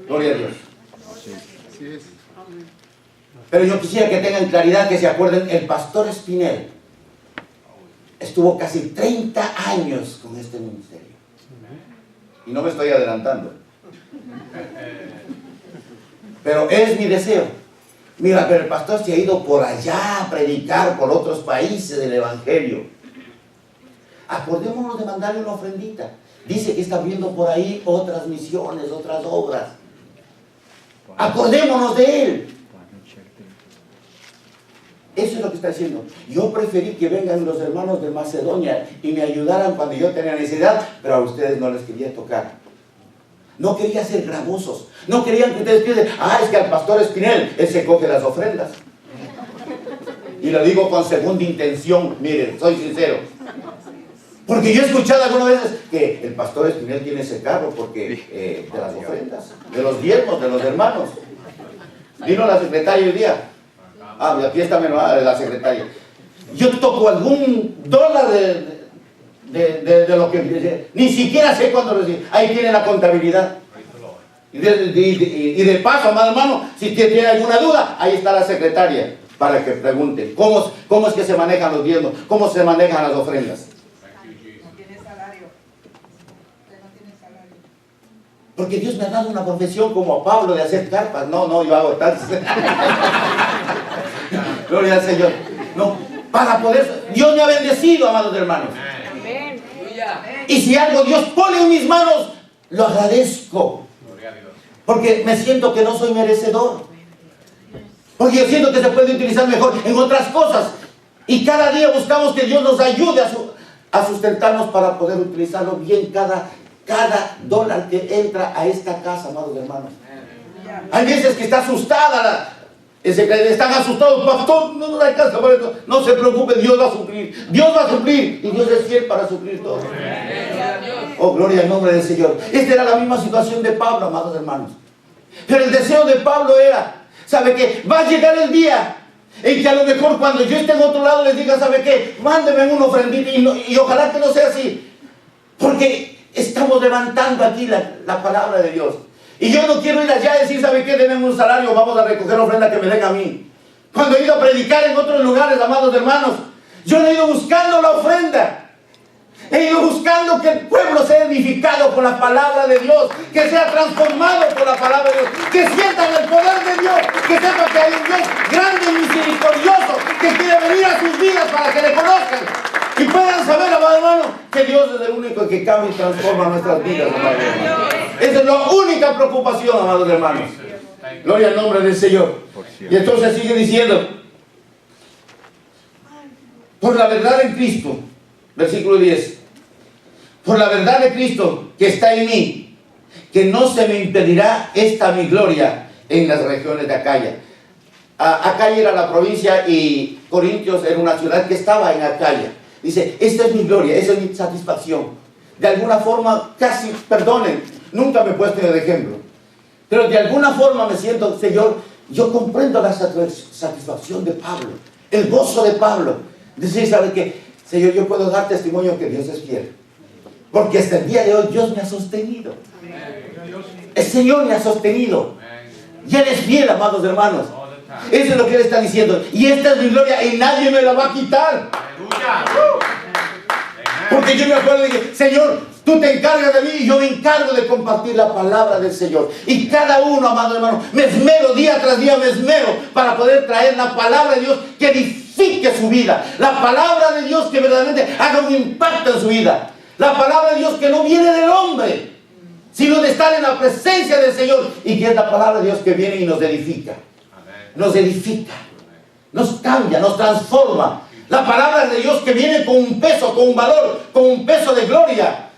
Gloria a Dios. Pero yo quisiera que tengan claridad, que se acuerden, el pastor Espinel estuvo casi 30 años con este ministerio. Y no me estoy adelantando. Pero es mi deseo. Mira, pero el pastor se ha ido por allá a predicar por otros países del evangelio. Acordémonos de mandarle una ofrendita. Dice que está viendo por ahí otras misiones, otras obras. Acordémonos de él. Eso es lo que está diciendo. Yo preferí que vengan los hermanos de Macedonia y me ayudaran cuando yo tenía necesidad, pero a ustedes no les quería tocar. No quería ser gravosos. No querían que ustedes piensen, es que al pastor Espinel, él se coge las ofrendas. Y lo digo con segunda intención, miren, soy sincero. Porque yo he escuchado algunas veces que el pastor Espinel tiene ese carro porque de las ofrendas, de los diezmos, de los hermanos. Vino la secretaria hoy día. Aquí está la secretaria. Yo toco algún dólar de lo que ni siquiera sé cuándo recibir. Ahí tiene la contabilidad. Y de paso, amado hermano, si tiene alguna duda, ahí está la secretaria para que pregunten cómo es que se manejan los diezmos, cómo se manejan las ofrendas. No tiene salario. Usted no tiene salario. Porque Dios me ha dado una profesión como a Pablo de hacer carpas. No, yo hago tantas. Gloria al Señor. No, para poder. Dios me ha bendecido, amados hermanos. Amén. Y si algo Dios pone en mis manos, lo agradezco. Porque me siento que no soy merecedor. Porque yo siento que se puede utilizar mejor en otras cosas. Y cada día buscamos que Dios nos ayude a sustentarnos para poder utilizarlo bien cada dólar que entra a esta casa, amados hermanos. Hay veces que está asustada Están asustados, pastor, no nos alcanza para esto. No se preocupe, Dios va a suplir. Dios va a suplir. Y Dios es fiel para suplir todo. Oh, gloria al nombre del Señor. Esta era la misma situación de Pablo, amados hermanos. Pero el deseo de Pablo era, ¿sabe qué? Va a llegar el día en que a lo mejor cuando yo esté en otro lado les diga, ¿sabe qué? Mándeme una ofrendita y ojalá que no sea así. Porque estamos levantando aquí la palabra de Dios. Y yo no quiero ir allá y decir, ¿sabe qué? Denme un salario, vamos a recoger ofrenda que me den a mí. Cuando he ido a predicar en otros lugares, amados hermanos, yo no he ido buscando la ofrenda. He ido buscando que el pueblo sea edificado por la palabra de Dios, que sea transformado por la palabra de Dios, que sientan el poder de Dios, que sepan que hay un Dios grande y misericordioso que quiere venir a sus vidas para que le conozcan y puedan saber, amados hermanos, que Dios es el único que cambia y transforma nuestras vidas, amados hermanos. Esa es la única preocupación, amados hermanos. Gloria al nombre del Señor. Y entonces sigue diciendo, por la verdad en Cristo, versículo 10, por la verdad de Cristo que está en mí, que no se me impedirá esta mi gloria en las regiones de Acaya. Acaya era la provincia y Corintios era una ciudad que estaba en Acaya. Dice, esta es mi gloria, esa es mi satisfacción. De alguna forma, casi, perdonen, nunca me he puesto de ejemplo, pero de alguna forma me siento, Señor, yo comprendo la satisfacción de Pablo, el gozo de Pablo. Decir, ¿sabe qué? Señor, yo puedo dar testimonio que Dios es fiel. Porque hasta el día de hoy Dios me ha sostenido. El Señor me ha sostenido. Y Él es fiel, amados hermanos. Eso es lo que Él está diciendo. Y esta es mi gloria y nadie me la va a quitar. Porque yo me acuerdo de que, Señor, tú te encargas de mí y yo me encargo de compartir la palabra del Señor. Y cada uno, amado hermano, me esmero día tras día, me esmero para poder traer la palabra de Dios que edifique su vida. La palabra de Dios que verdaderamente haga un impacto en su vida. La palabra de Dios que no viene del hombre, sino de estar en la presencia del Señor. Y que es la palabra de Dios que viene y nos edifica. Nos edifica, nos cambia, nos transforma. La palabra de Dios que viene con un peso, con un valor, con un peso de gloria.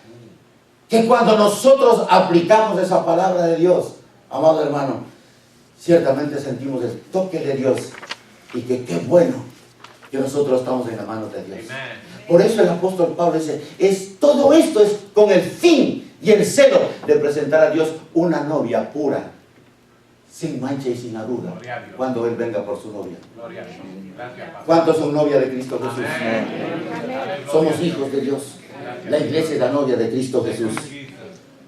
Que cuando nosotros aplicamos esa palabra de Dios, amado hermano, ciertamente sentimos el toque de Dios. Y que qué bueno que nosotros estamos en las manos de Dios. Por eso el apóstol Pablo dice, todo esto es con el fin y el celo de presentar a Dios una novia pura, sin mancha y sin arruga, cuando Él venga por su novia. ¿Cuántos son novia de Cristo Jesús? Somos hijos de Dios. La iglesia es la novia de Cristo Jesús.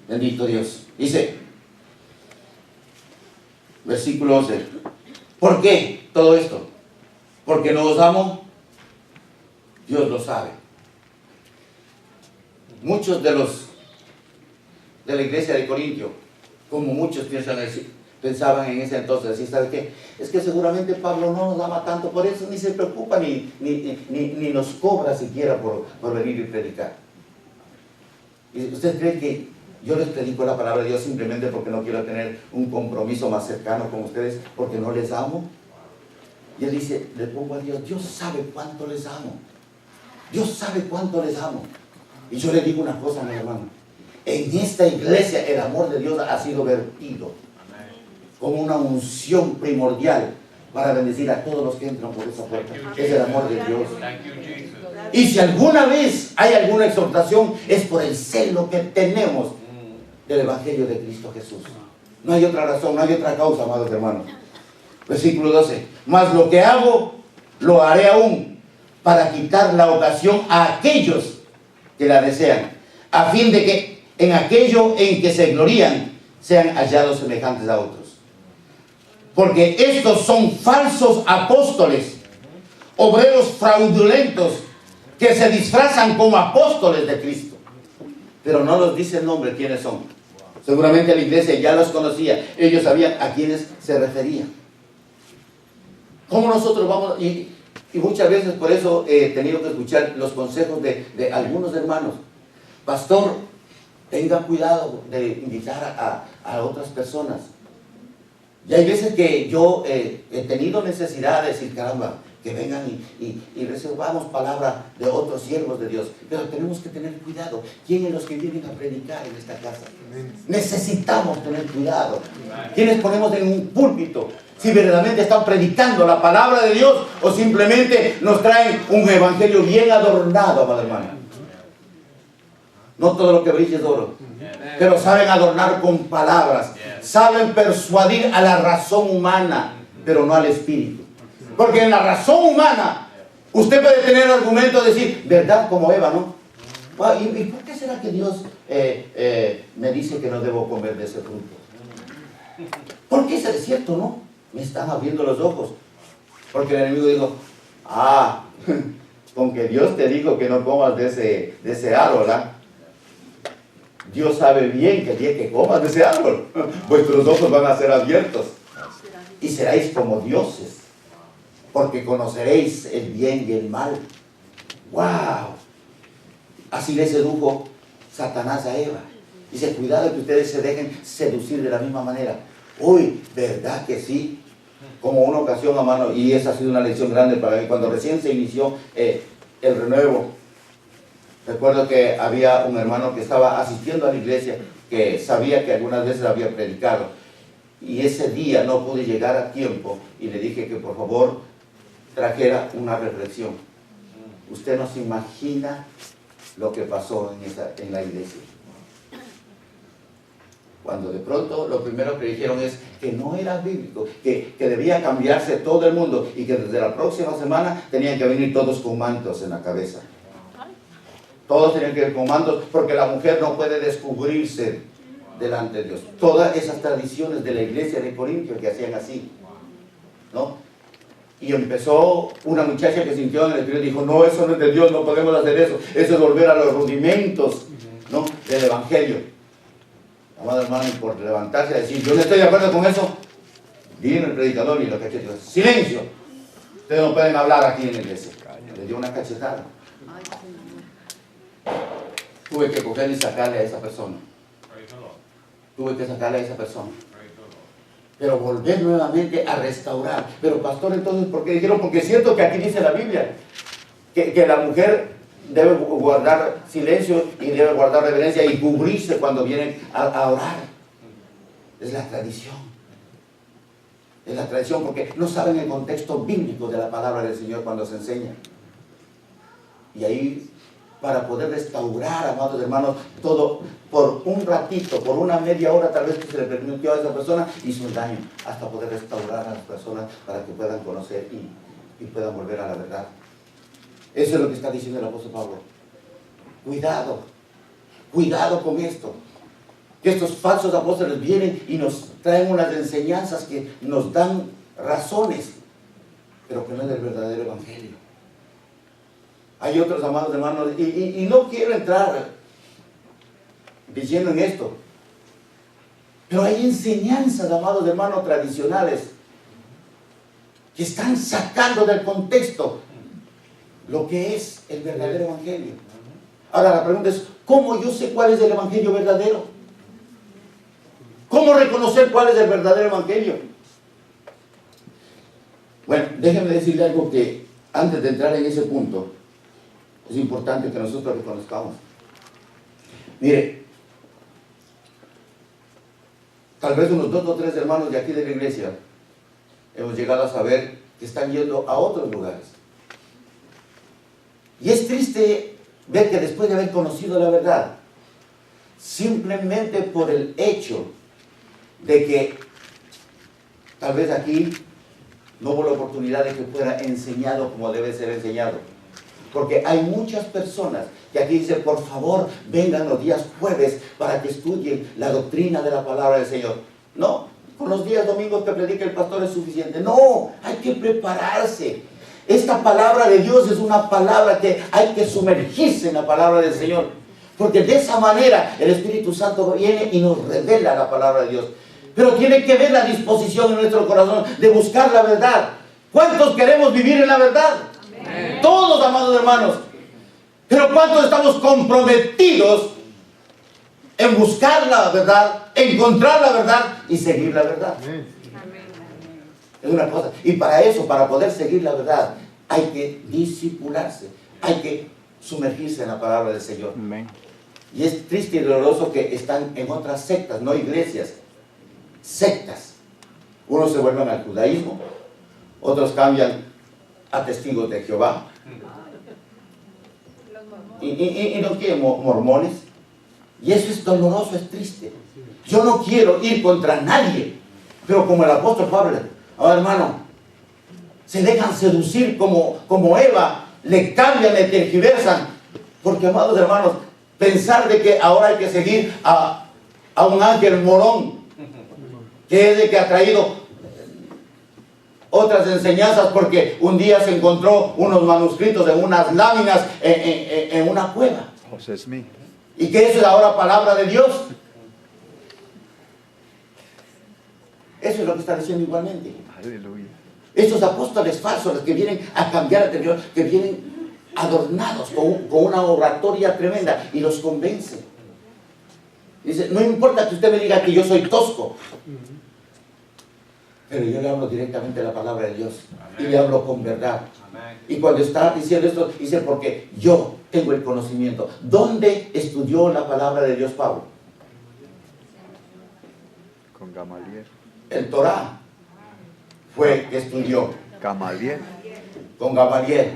Bendito Dios. Dice, versículo 11, ¿por qué todo esto? Porque no os amo. Dios lo sabe. Muchos de la iglesia de Corintio, como muchos pensaban en ese entonces, así, ¿sabe qué? Es que seguramente Pablo no nos ama tanto, por eso ni se preocupa ni nos cobra siquiera por venir y predicar. ¿Y usted cree que yo les predico la palabra de Dios simplemente porque no quiero tener un compromiso más cercano con ustedes, porque no les amo? Y él dice, le pongo a Dios, Dios sabe cuánto les amo. Dios sabe cuánto les amo. Y yo le digo una cosa, mi hermano. En esta iglesia el amor de Dios ha sido vertido como una unción primordial para bendecir a todos los que entran por esa puerta. Es el amor de Dios. Y si alguna vez hay alguna exhortación, es por el celo que tenemos del Evangelio de Cristo Jesús. No hay otra razón, no hay otra causa, amados hermanos. Versículo 12. Mas lo que hago, lo haré aún, para quitar la ocasión a aquellos que la desean, a fin de que en aquello en que se glorían sean hallados semejantes a otros. Porque estos son falsos apóstoles, obreros fraudulentos, que se disfrazan como apóstoles de Cristo, pero no nos dice el nombre quiénes son. Seguramente la iglesia ya los conocía, ellos sabían a quiénes se referían. ¿Cómo nosotros vamos? Y muchas veces por eso he tenido que escuchar los consejos de algunos hermanos. Pastor, tenga cuidado de invitar a otras personas. Y hay veces que yo he tenido necesidad de decir, caramba, que vengan y reservamos palabra de otros siervos de Dios. Pero tenemos que tener cuidado. ¿Quiénes los que vienen a predicar en esta casa? Necesitamos tener cuidado. ¿Quiénes ponemos en un púlpito? Si verdaderamente están predicando la palabra de Dios o simplemente nos traen un evangelio bien adornado, amado hermano. No todo lo que brilla es oro, pero saben adornar con palabras. Saben persuadir a la razón humana, pero no al espíritu. Porque en la razón humana, usted puede tener argumentos de decir, verdad como Eva, ¿no? ¿Y por qué será que Dios me dice que no debo comer de ese fruto? ¿Por qué es cierto, no? Me están abriendo los ojos. Porque el enemigo dijo, con que Dios te dijo que no comas de ese árbol, ¿verdad? Dios sabe bien que el día que comas de ese árbol, vuestros ojos van a ser abiertos y seréis como dioses, porque conoceréis el bien y el mal. ¡Wow! Así le sedujo Satanás a Eva. Dice, cuidado que ustedes se dejen seducir de la misma manera. Uy, ¿verdad que sí? Como una ocasión, hermano, y esa ha sido una lección grande para mí, cuando recién se inició el renuevo. Recuerdo que había un hermano que estaba asistiendo a la iglesia, que sabía que algunas veces había predicado. Y ese día no pude llegar a tiempo y le dije que por favor trajera una reflexión. Usted no se imagina lo que pasó en la iglesia. Cuando de pronto lo primero que dijeron es que no era bíblico, que debía cambiarse todo el mundo y que desde la próxima semana tenían que venir todos con mantos en la cabeza. Todos tenían que ir con mantos porque la mujer no puede descubrirse delante de Dios. Todas esas tradiciones de la iglesia de Corintio que hacían así, ¿no? Y empezó una muchacha que sintió en el espíritu y dijo, no, eso no es de Dios, no podemos hacer eso. Eso es volver a los rudimentos, ¿no?, del evangelio. Amado hermano, y por levantarse a decir, yo no estoy de acuerdo con eso, vino el predicador y lo cachetó. Silencio, ustedes no pueden hablar aquí en la iglesia. Le dio una cachetada. Tuve que coger y sacarle a esa persona. Tuve que sacarle a esa persona. Pero volver nuevamente a restaurar. Pero pastor, entonces, ¿por qué dijeron? Porque es cierto que aquí dice la Biblia que la mujer debe guardar silencio y debe guardar reverencia y cubrirse cuando vienen a orar. Es la tradición. Es la tradición porque no saben el contexto bíblico de la palabra del Señor cuando se enseña. Y ahí, para poder restaurar, amados hermanos, todo por un ratito, por una media hora tal vez que se le permitió a esa persona, hizo un daño, hasta poder restaurar a las personas para que puedan conocer y puedan volver a la verdad. Eso es lo que está diciendo el apóstol Pablo. Cuidado, cuidado con esto. Que estos falsos apóstoles vienen y nos traen unas enseñanzas que nos dan razones, pero que no es del verdadero evangelio. Hay otros, amados hermanos, y no quiero entrar diciendo en esto, pero hay enseñanzas, amados hermanos, tradicionales que están sacando del contexto lo que es el verdadero evangelio. Ahora la pregunta es, ¿cómo yo sé cuál es el evangelio verdadero? ¿Cómo reconocer cuál es el verdadero evangelio? Bueno, déjenme decirle algo que antes de entrar en ese punto es importante que nosotros reconozcamos. Mire, tal vez unos 2 o 3 hermanos de aquí de la iglesia hemos llegado a saber que están yendo a otros lugares. Y es triste ver que después de haber conocido la verdad, simplemente por el hecho de que tal vez aquí no hubo la oportunidad de que fuera enseñado como debe ser enseñado. Porque hay muchas personas que aquí dicen, por favor, vengan los días jueves para que estudien la doctrina de la palabra del Señor. No, con los días domingos que predica el pastor es suficiente. No, hay que prepararse. Esta palabra de Dios es una palabra que hay que sumergirse en la palabra del Señor. Porque de esa manera el Espíritu Santo viene y nos revela la palabra de Dios. Pero tiene que ver la disposición en nuestro corazón de buscar la verdad. ¿Cuántos queremos vivir en la verdad? Amén. Todos, amados hermanos. Pero ¿cuántos estamos comprometidos en buscar la verdad, encontrar la verdad y seguir la verdad? Amén. Es una cosa. Y para eso, para poder seguir la verdad, hay que discipularse, hay que sumergirse en la palabra del Señor. Amén. Y es triste y doloroso que están en otras sectas, no iglesias, sectas. Unos se vuelven al judaísmo, otros cambian a testigos de Jehová. Y no quieren mormones. Y eso es doloroso, es triste. Yo no quiero ir contra nadie, pero como el apóstol Pablo, ahora hermano, se dejan seducir como Eva, le cambian, le tergiversan. Porque, amados hermanos, pensar de que ahora hay que seguir a un ángel morón, que es el que ha traído otras enseñanzas, porque un día se encontró unos manuscritos en unas láminas en una cueva. José Smith. Y que eso es ahora palabra de Dios. Eso es lo que está diciendo igualmente. Aleluya. Estos apóstoles falsos, los que vienen a cambiar el Señor, que vienen adornados con una oratoria tremenda y los convence. Dice, no importa que usted me diga que yo soy tosco, pero yo le hablo directamente la palabra de Dios. Y le hablo con verdad. Y cuando está diciendo esto, dice, porque yo tengo el conocimiento. ¿Dónde estudió la palabra de Dios Pablo? Con Gamaliel. El Torá fue que estudió Gamaliel. con Gamaliel,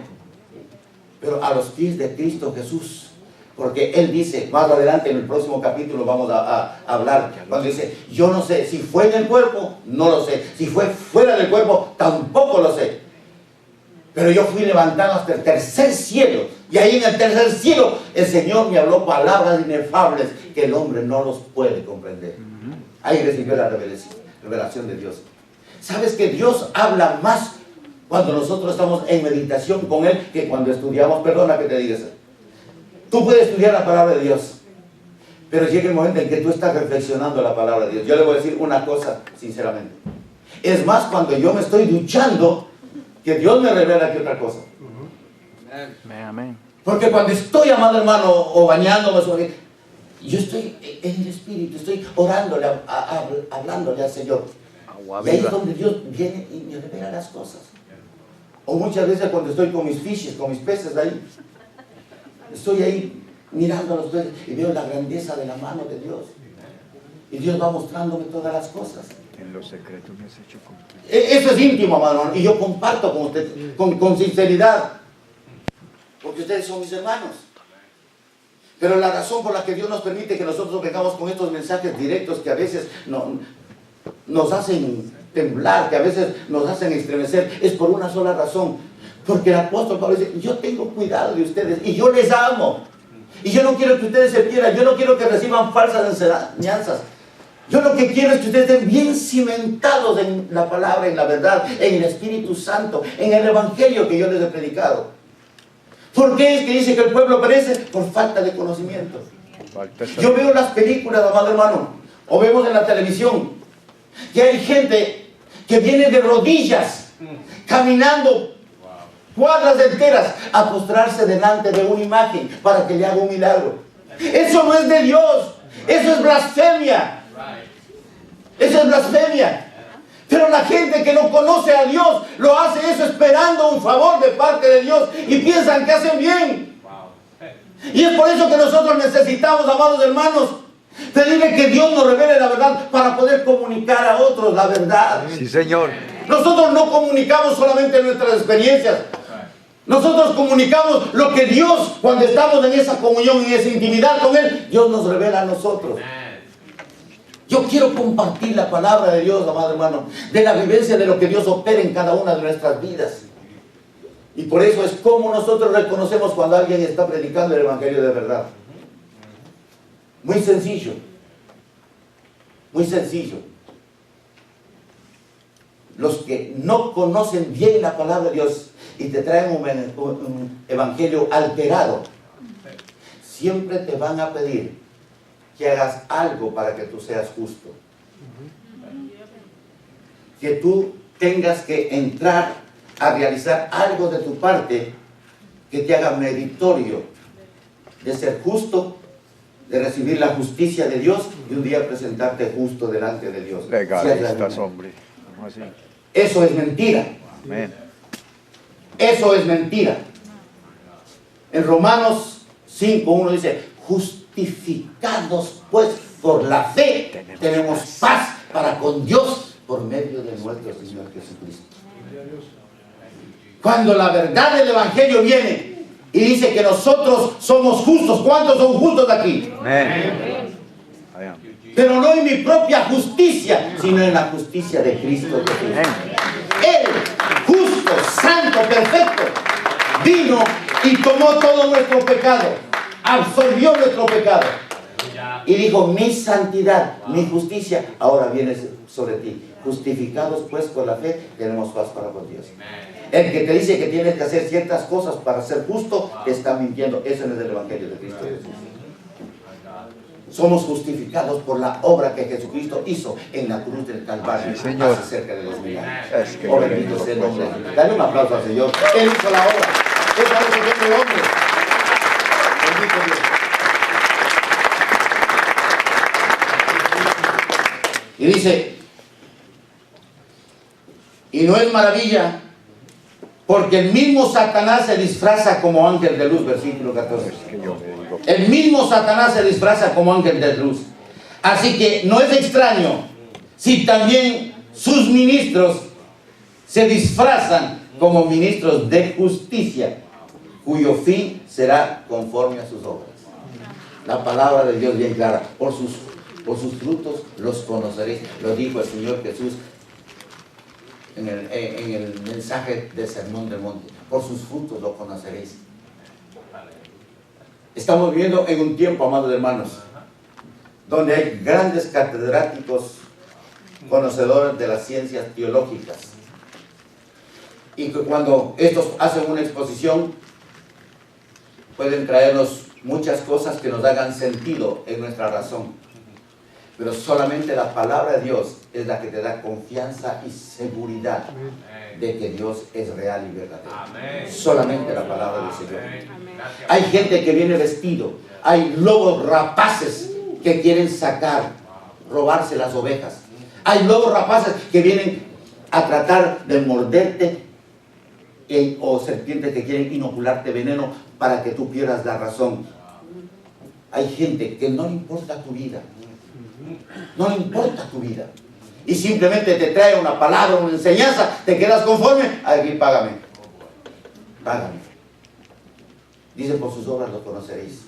pero a los pies de Cristo Jesús. Porque él dice, más adelante en el próximo capítulo vamos a hablar, cuando dice, yo no sé, si fue en el cuerpo, no lo sé, si fue fuera del cuerpo, tampoco lo sé, pero yo fui levantado hasta el tercer cielo, y ahí en el tercer cielo el Señor me habló palabras inefables que el hombre no los puede comprender. Ahí recibió la revelación de Dios. ¿Sabes que Dios habla más cuando nosotros estamos en meditación con Él que cuando estudiamos? Perdona que te diga eso. Tú puedes estudiar la palabra de Dios, pero llega el momento en que tú estás reflexionando la palabra de Dios. Yo le voy a decir una cosa, sinceramente. Es más cuando yo me estoy duchando, que Dios me revela que otra cosa. Amén, amén. Porque cuando estoy, amado hermano, o bañándome, yo estoy en el Espíritu, estoy orándole, hablándole al Señor. Agua Y ahí es viva. donde Dios viene y me revela las cosas. O muchas veces cuando estoy con mis fishes, con mis peces ahí, estoy ahí mirando a los peces y veo la grandeza de la mano de Dios. Y Dios va mostrándome todas las cosas. En los secretos me has hecho cumplir. Eso es íntimo, amado. Y yo comparto con ustedes, con sinceridad. Porque ustedes son mis hermanos. Pero la razón por la que Dios nos permite que nosotros vengamos con estos mensajes directos que a veces nos hacen temblar, que a veces nos hacen estremecer, es por una sola razón. Porque el apóstol Pablo dice, yo tengo cuidado de ustedes y yo les amo. Y yo no quiero que ustedes se pierdan, yo no quiero que reciban falsas enseñanzas. Yo lo que quiero es que ustedes estén bien cimentados en la palabra, en la verdad, en el Espíritu Santo, en el Evangelio que yo les he predicado. ¿Por qué es que dice que el pueblo perece? Por falta de conocimiento. Yo veo las películas, amado hermano, o vemos en la televisión, que hay gente que viene de rodillas, caminando cuadras enteras, a postrarse delante de una imagen para que le haga un milagro. Eso no es de Dios, eso es blasfemia. Eso es blasfemia. Pero la gente que no conoce a Dios lo hace eso esperando un favor de parte de Dios y piensan que hacen bien. Y es por eso que nosotros necesitamos, amados hermanos, pedirle que Dios nos revele la verdad para poder comunicar a otros la verdad. Sí, Señor. Nosotros no comunicamos solamente nuestras experiencias. Nosotros comunicamos lo que Dios, cuando estamos en esa comunión, en esa intimidad con Él, Dios nos revela a nosotros. Yo quiero compartir la palabra de Dios, amado hermano, de la vivencia de lo que Dios opera en cada una de nuestras vidas. Y por eso es como nosotros reconocemos cuando alguien está predicando el Evangelio de verdad. Muy sencillo. Muy sencillo. Los que no conocen bien la palabra de Dios y te traen un evangelio alterado, siempre te van a pedir que hagas algo para que tú seas justo. Que tú tengas que entrar a realizar algo de tu parte que te haga meritorio de ser justo, de recibir la justicia de Dios y un día presentarte justo delante de Dios. Legalistas, hombre. ¿Cómo así? Eso es mentira. Amén. Eso es mentira. En Romanos 5:1 dice, justificados pues por la fe, tenemos paz para con Dios por medio de nuestro Señor Jesucristo. Cuando la verdad del Evangelio viene y dice que nosotros somos justos, ¿cuántos son justos aquí? Amén. Pero no en mi propia justicia, sino en la justicia de Cristo Jesús. Él, justo, santo, perfecto, vino y tomó todo nuestro pecado, absorbió nuestro pecado y dijo, mi santidad, mi justicia, ahora viene sobre ti. Justificados pues por la fe, tenemos paz para con Dios. El que te dice que tienes que hacer ciertas cosas para ser justo, te está mintiendo. Eso no es el Evangelio de Cristo Jesús. Somos justificados por la obra que Jesucristo hizo en la cruz del Calvario, sí, Señor, hace cerca de 2000 años. Es que Oh, bendito sea el nombre. Dale un aplauso al Señor. Él hizo la obra. Él es el hombre. Bendito Dios. Y dice, y no es maravilla, porque el mismo Satanás se disfraza como ángel de luz, versículo 14. Es que yo me digo. El mismo Satanás se disfraza como ángel de luz. Así que no es extraño si también sus ministros se disfrazan como ministros de justicia, cuyo fin será conforme a sus obras. La palabra de Dios bien clara. Por sus frutos los conoceréis. Lo dijo el Señor Jesús en el mensaje del Sermón del Monte. Por sus frutos lo conoceréis. Estamos viviendo en un tiempo, amados hermanos, donde hay grandes catedráticos conocedores de las ciencias teológicas, y que cuando estos hacen una exposición pueden traernos muchas cosas que nos hagan sentido en nuestra razón, pero solamente la palabra de Dios es la que te da confianza y seguridad de que Dios es real y verdadero. Solamente la palabra del Señor. Hay gente que viene vestido, hay lobos rapaces que quieren robarse las ovejas. Hay lobos rapaces que vienen a tratar de morderte, o serpientes que quieren inocularte veneno para que tú pierdas la razón. Hay gente que no le importa tu vida. No le importa tu vida. Y simplemente te trae una palabra, una enseñanza, te quedas conforme. Aquí, págame. Págame. Dice, por sus obras lo conoceréis.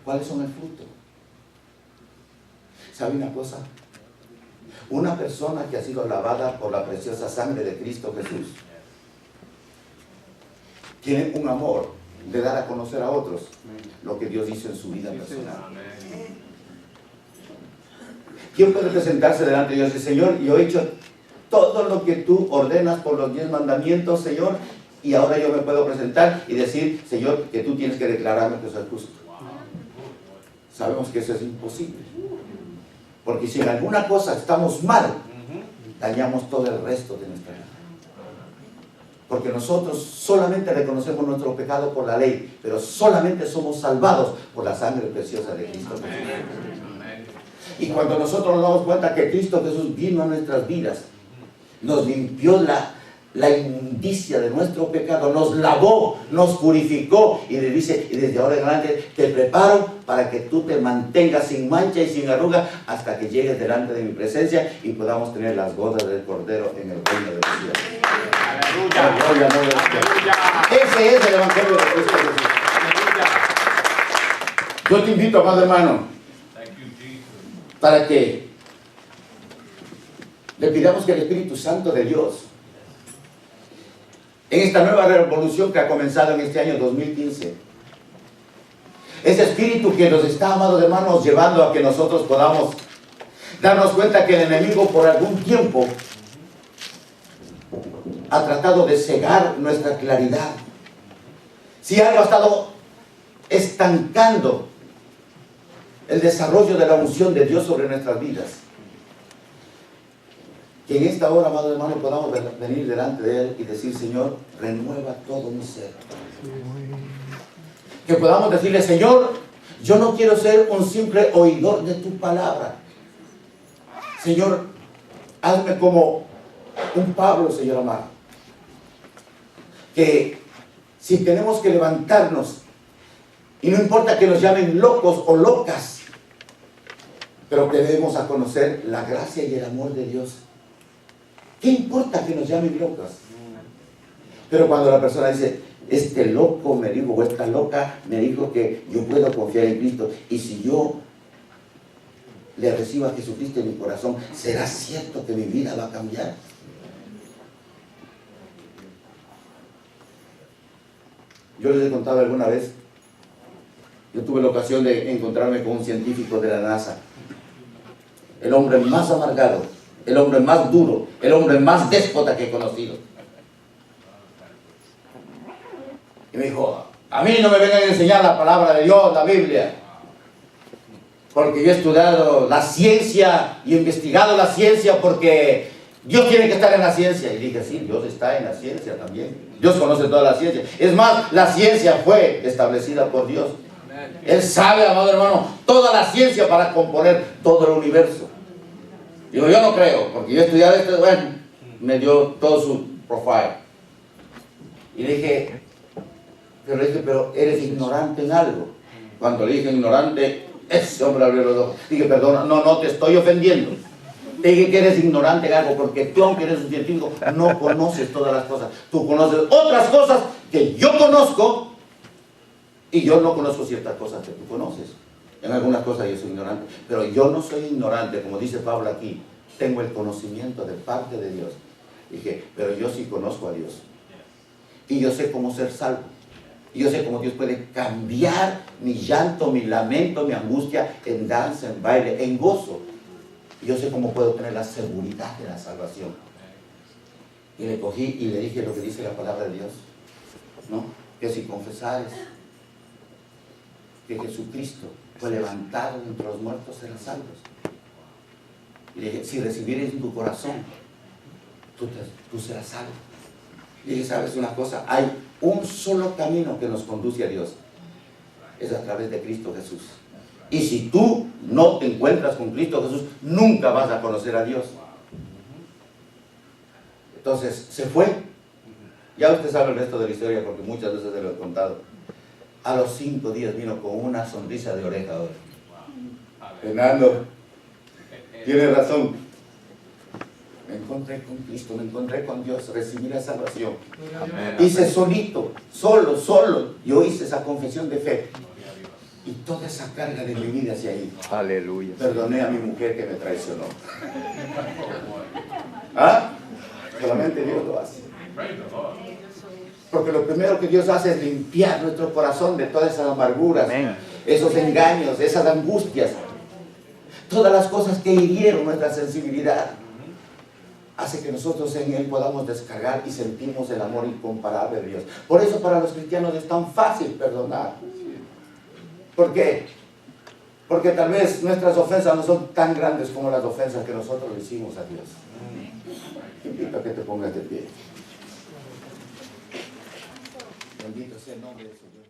¿Cuáles son el fruto? ¿Sabe una cosa? Una persona que ha sido lavada por la preciosa sangre de Cristo Jesús tiene un amor de dar a conocer a otros lo que Dios hizo en su vida personal. ¿Quién puede presentarse delante de Dios y decir, Señor, yo he hecho todo lo que tú ordenas por los 10 mandamientos, Señor, y ahora yo me puedo presentar y decir, Señor, que tú tienes que declararme que soy justo? Sabemos que eso es imposible, porque si en alguna cosa estamos mal, dañamos todo el resto de nuestra vida. Porque nosotros solamente reconocemos nuestro pecado por la ley, pero solamente somos salvados por la sangre preciosa de Cristo Jesús. Y cuando nosotros nos damos cuenta que Cristo Jesús vino a nuestras vidas, nos limpió la inmundicia de nuestro pecado, nos lavó, nos purificó, y le dice, y desde ahora en adelante te preparo para que tú te mantengas sin mancha y sin arruga hasta que llegues delante de mi presencia y podamos tener las bodas del Cordero en el reino de los cielos. Aleluya. Ese es el Evangelio de Cristo Jesús. Yo te invito, amado hermano, para que le pidamos que el Espíritu Santo de Dios, en esta nueva revolución que ha comenzado en este año 2015, ese Espíritu que nos está, amados hermanos, llevando a que nosotros podamos darnos cuenta que el enemigo por algún tiempo ha tratado de cegar nuestra claridad. Si algo ha estado estancando el desarrollo de la unción de Dios sobre nuestras vidas, que en esta hora, amado hermano, podamos venir delante de Él y decir, Señor, renueva todo mi ser. Que podamos decirle, Señor, yo no quiero ser un simple oidor de tu palabra, Señor, hazme como un Pablo, Señor amado, que si tenemos que levantarnos, y no importa que nos llamen locos o locas, pero que debemos a conocer la gracia y el amor de Dios. ¿Qué importa que nos llamen locas? Pero cuando la persona dice, este loco me dijo, o esta loca me dijo que yo puedo confiar en Cristo, y si yo le recibo a Jesucristo en mi corazón, ¿será cierto que mi vida va a cambiar? Yo les he contado alguna vez, yo tuve la ocasión de encontrarme con un científico de la NASA, el hombre más amargado, el hombre más duro, el hombre más déspota que he conocido. Y me dijo, a mí no me vengan a enseñar la palabra de Dios, la Biblia, porque yo he estudiado la ciencia y he investigado la ciencia porque Dios tiene que estar en la ciencia. Y dije, sí, Dios está en la ciencia también. Dios conoce toda la ciencia. Es más, la ciencia fue establecida por Dios. Él sabe, amado hermano, toda la ciencia para componer todo el universo. Digo, yo no creo, porque yo he estudiado esto, bueno, me dio todo su profile. Y le dije, pero eres ignorante en algo. Cuando le dije ignorante, ese hombre abrió los ojos. Dije, perdona, no te estoy ofendiendo. Te dije que eres ignorante en algo, porque tú, aunque eres un científico, no conoces todas las cosas. Tú conoces otras cosas que yo conozco, y yo no conozco ciertas cosas que tú conoces. En algunas cosas yo soy ignorante, pero yo no soy ignorante, como dice Pablo aquí. Tengo el conocimiento de parte de Dios. Dije, pero yo sí conozco a Dios. Y yo sé cómo ser salvo. Y yo sé cómo Dios puede cambiar mi llanto, mi lamento, mi angustia en danza, en baile, en gozo. Y yo sé cómo puedo tener la seguridad de la salvación. Y le cogí y le dije lo que dice la palabra de Dios, ¿no? Que si confesares que Jesucristo fue levantado entre los muertos, serás salvos. Y le dije, si recibieres en tu corazón, tú serás salvo. Y dije, ¿sabes una cosa? Hay un solo camino que nos conduce a Dios. Es a través de Cristo Jesús. Y si tú no te encuentras con Cristo Jesús, nunca vas a conocer a Dios. Entonces, se fue. Ya usted sabe el resto de la historia, porque muchas veces se lo he contado. A los 5 días vino con una sonrisa de oreja a oreja. Fernando, tiene razón. Me encontré con Cristo, me encontré con Dios, recibí la salvación. Amén. Hice solito, solo, yo hice esa confesión de fe. Y toda esa carga de mi vida hacia ahí. Aleluya. Perdoné a mi mujer que me traicionó. ¿Ah? Solamente Dios lo hace. Porque lo primero que Dios hace es limpiar nuestro corazón de todas esas amarguras, amén, esos engaños, esas angustias, todas las cosas que hirieron nuestra sensibilidad. Hace que nosotros en Él podamos descargar y sentimos el amor incomparable de Dios. Por eso para los cristianos es tan fácil perdonar. ¿Por qué? Porque tal vez nuestras ofensas no son tan grandes como las ofensas que nosotros le hicimos a Dios. Te invito a que te pongas de pie. Bendito sea el nombre de Señor.